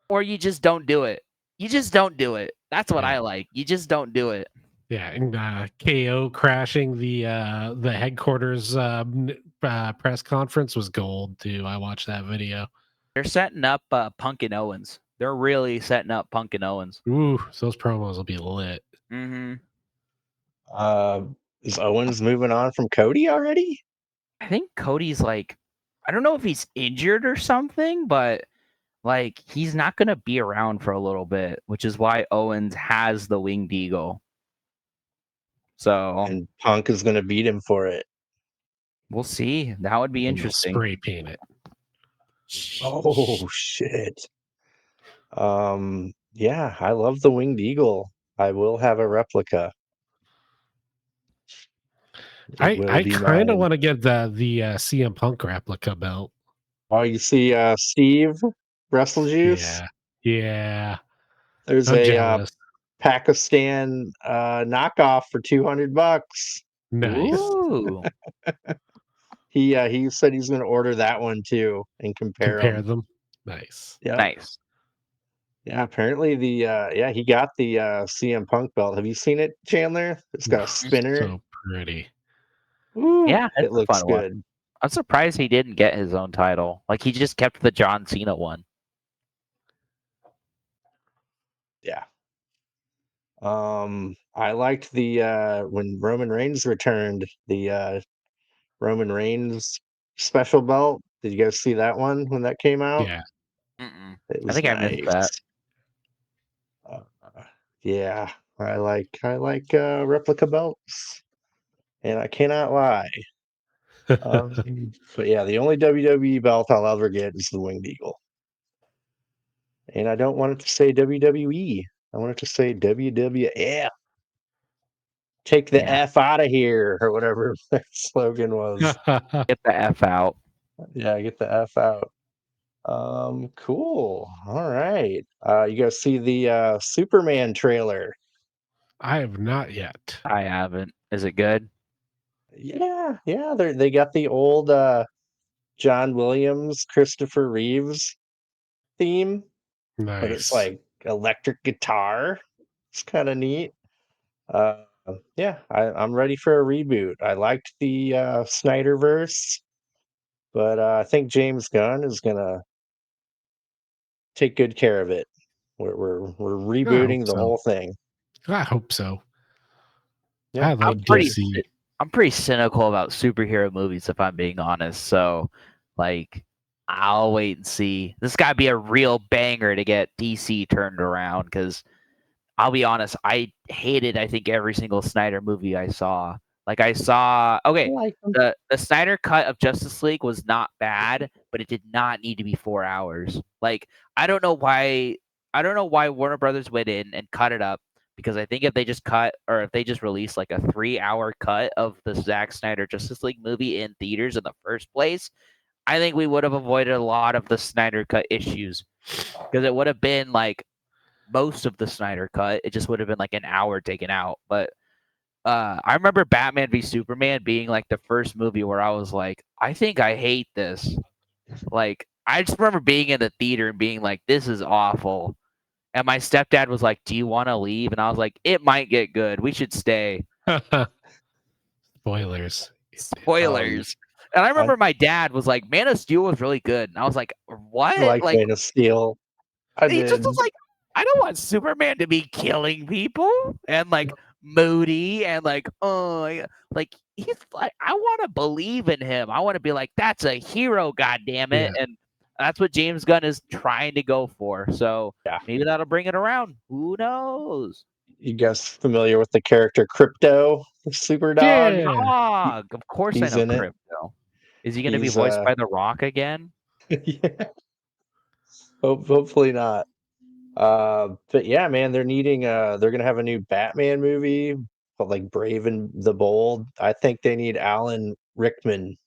Or you just don't do it. You just don't do it. That's what Yeah. I like. You just don't do it. Yeah, and KO crashing the headquarters press conference was gold too. I watched that video. They're setting up Punk and Owens. They're really setting up Punk and Owens. Ooh, those promos will be lit. Mm-hmm. Is Owens moving on from Cody already? I think Cody's like, I don't know if he's injured or something, but like he's not going to be around for a little bit, which is why Owens has the Winged Eagle. So, And Punk is going to beat him for it. we'll see. That would be And they'll interesting. spray paint it. Oh shit. Yeah, I love the Winged Eagle. I will have a replica. I kind of want to get the CM Punk replica belt. Oh, you see Steve Wrestle Juice? Yeah. There's I'm a jealous. Pakistan knockoff for $200. Nice. Ooh. He said he's going to order that one too and compare them. Nice. Yeah. Nice. Yeah, apparently he got the CM Punk belt. Have you seen it, Chandler? It's got a spinner. So pretty. Ooh, Yeah, it's it looks a fun good. one. I'm surprised he didn't get his own title. Like, he just kept the John Cena one. Yeah. I liked the when Roman Reigns returned, the Roman Reigns special belt. Did you guys see that one when that came out? Yeah. Mm-mm. It I was think I missed that. nice. Yeah, I like replica belts, and I cannot lie. But yeah, the only WWE belt I'll ever get is the Winged Eagle, and I don't want it to say WWE. I want it to say WWF. Take the Yeah. F out of here, or whatever their slogan was. Get the F out. Yeah, get the F out. Cool. All right. You guys see the Superman trailer? I have not yet. I haven't. Is it good? Yeah, they got the old John Williams, Christopher Reeves theme. but it's Nice. like electric guitar. It's kind of neat. Yeah, I'm ready for a reboot. I liked the Snyderverse, but I think James Gunn is gonna take good care of it. We're I hope rebooting the so. whole thing. I hope so. Yeah. I like DC. I'm pretty cynical about superhero movies, if I'm being honest. So, like, I'll wait and see. This got to be a real banger to get DC turned around. Because I'll be honest, I hated, I think, every single Snyder movie I saw. Like, I saw, I okay, like them. the Snyder cut of Justice League was not bad, but it did not need to be 4 hours. Like, I don't know why Warner Brothers went in and cut it up, because I think if they just cut, or if they just released like a 3 hour cut of the Zack Snyder Justice League movie in theaters in the first place, I think we would have avoided a lot of the Snyder cut issues, because it would have been like most of the Snyder cut. It just would have been like an hour taken out. But I remember Batman v Superman being like the first movie where I was like, I think I hate this. Like, I just remember being in the theater and being like, this is awful. And my stepdad was like, do you want to leave? And I was like, it might get good. We should stay. Spoilers. Spoilers. And I remember my dad was like, Man of Steel was really good. And I was like, I what? like Like, Man of Steel. I he just did. was like, I don't want Superman to be killing people and like moody and like, oh, like he's like, I want to believe in him. I want to be like, that's a hero, god damn it. Yeah. And that's what James Gunn is trying to go for. So Yeah. maybe that'll bring it around. Who knows? You guys familiar with the character Crypto, the super dog? Yeah. Dog. Of course I He's know in it. Crypto. Is he going to be He's voiced by The Rock again? yeah. Hopefully not. But yeah, man, they're gonna have a new Batman movie called like Brave and the Bold. I think they need Alan Rickman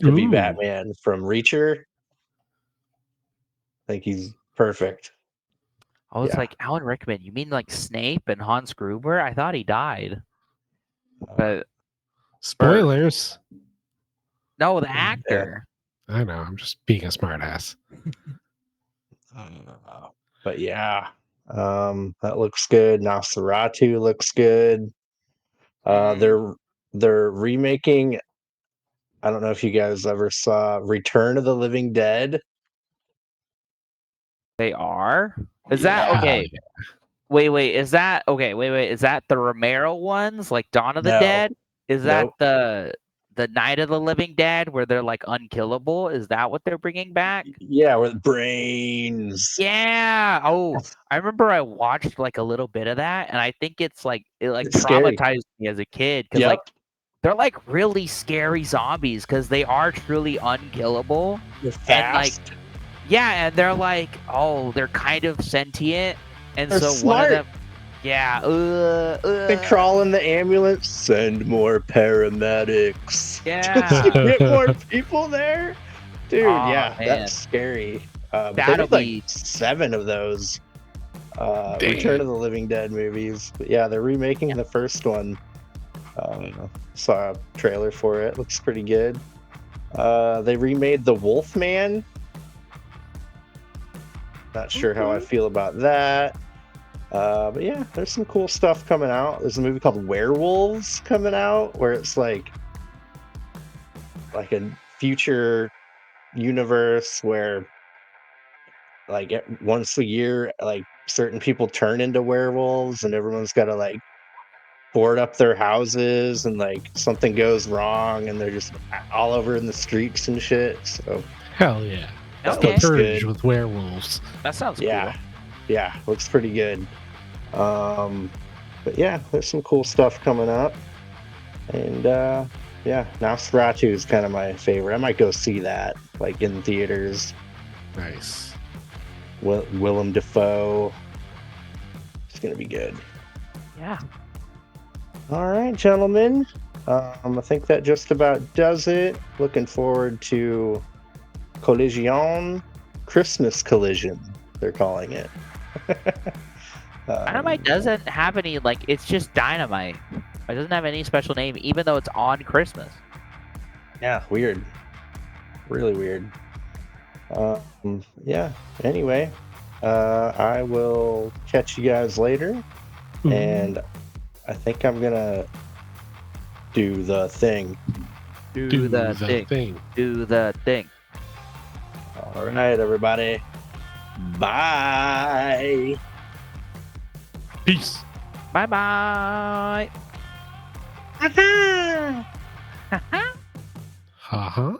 to be Ooh. Batman from Reacher. I think he's perfect. I was Yeah. like, Alan Rickman, you mean like Snape and Hans Gruber? I thought he died. Uh, But Spoilers. no, the yeah. actor. I know. I'm just being a smartass. But yeah, that looks good. Nosferatu looks good. They're remaking. I don't know if you guys ever saw Return of the Living Dead. They are? Is that Yeah. okay? Wait. Is that okay? Wait. Is that the Romero ones, like Dawn of the No. Dead? Is that Nope. the Night of the Living Dead, where they're like unkillable? Is that what they're bringing back? Yeah, with brains. Yeah. Oh, I remember I watched like a little bit of that, and I think it's like it like It's scary. traumatized me as a kid, because like Yep. they're like really scary zombies, because they are truly unkillable. They're And like, fast. yeah, and they're like, oh, they're kind of sentient, and They're so smart. one of them, yeah, They crawl in the ambulance. Send more paramedics. yeah. Just to get more people there. Dude, Aw, yeah, man. that's scary. But they That'll did like be 7 of those Damn. Return of the Living Dead movies. But yeah, they're remaking the first one. Saw a trailer for it. Looks pretty good. They remade The Wolfman. Not sure how I feel about that. But yeah, there's some cool stuff coming out. There's a movie called Werewolves coming out, where it's like a future universe where like once a year, like certain people turn into werewolves, and everyone's got to like board up their houses, and like something goes wrong, and they're just all over in the streets and shit. So Hell yeah. that Okay. looks Purge good. with werewolves. That sounds Yeah, cool. yeah, looks pretty good. But yeah, there's some cool stuff coming up, and yeah, Nosferatu is kind of my favorite. I might go see that like in theaters. Nice. Willem Dafoe. It's gonna be good. Yeah. All right, gentlemen. I think that just about does it. Looking forward to Collision, Christmas Collision, they're calling it. Dynamite doesn't have any, like, it's just Dynamite. It doesn't have any special name, even though it's on Christmas. Yeah, weird. Really weird. Yeah, anyway, I will catch you guys later, and I think I'm gonna do the thing. Do the thing. Do the thing. All right, everybody. Bye. Peace. Bye bye. Uh-huh.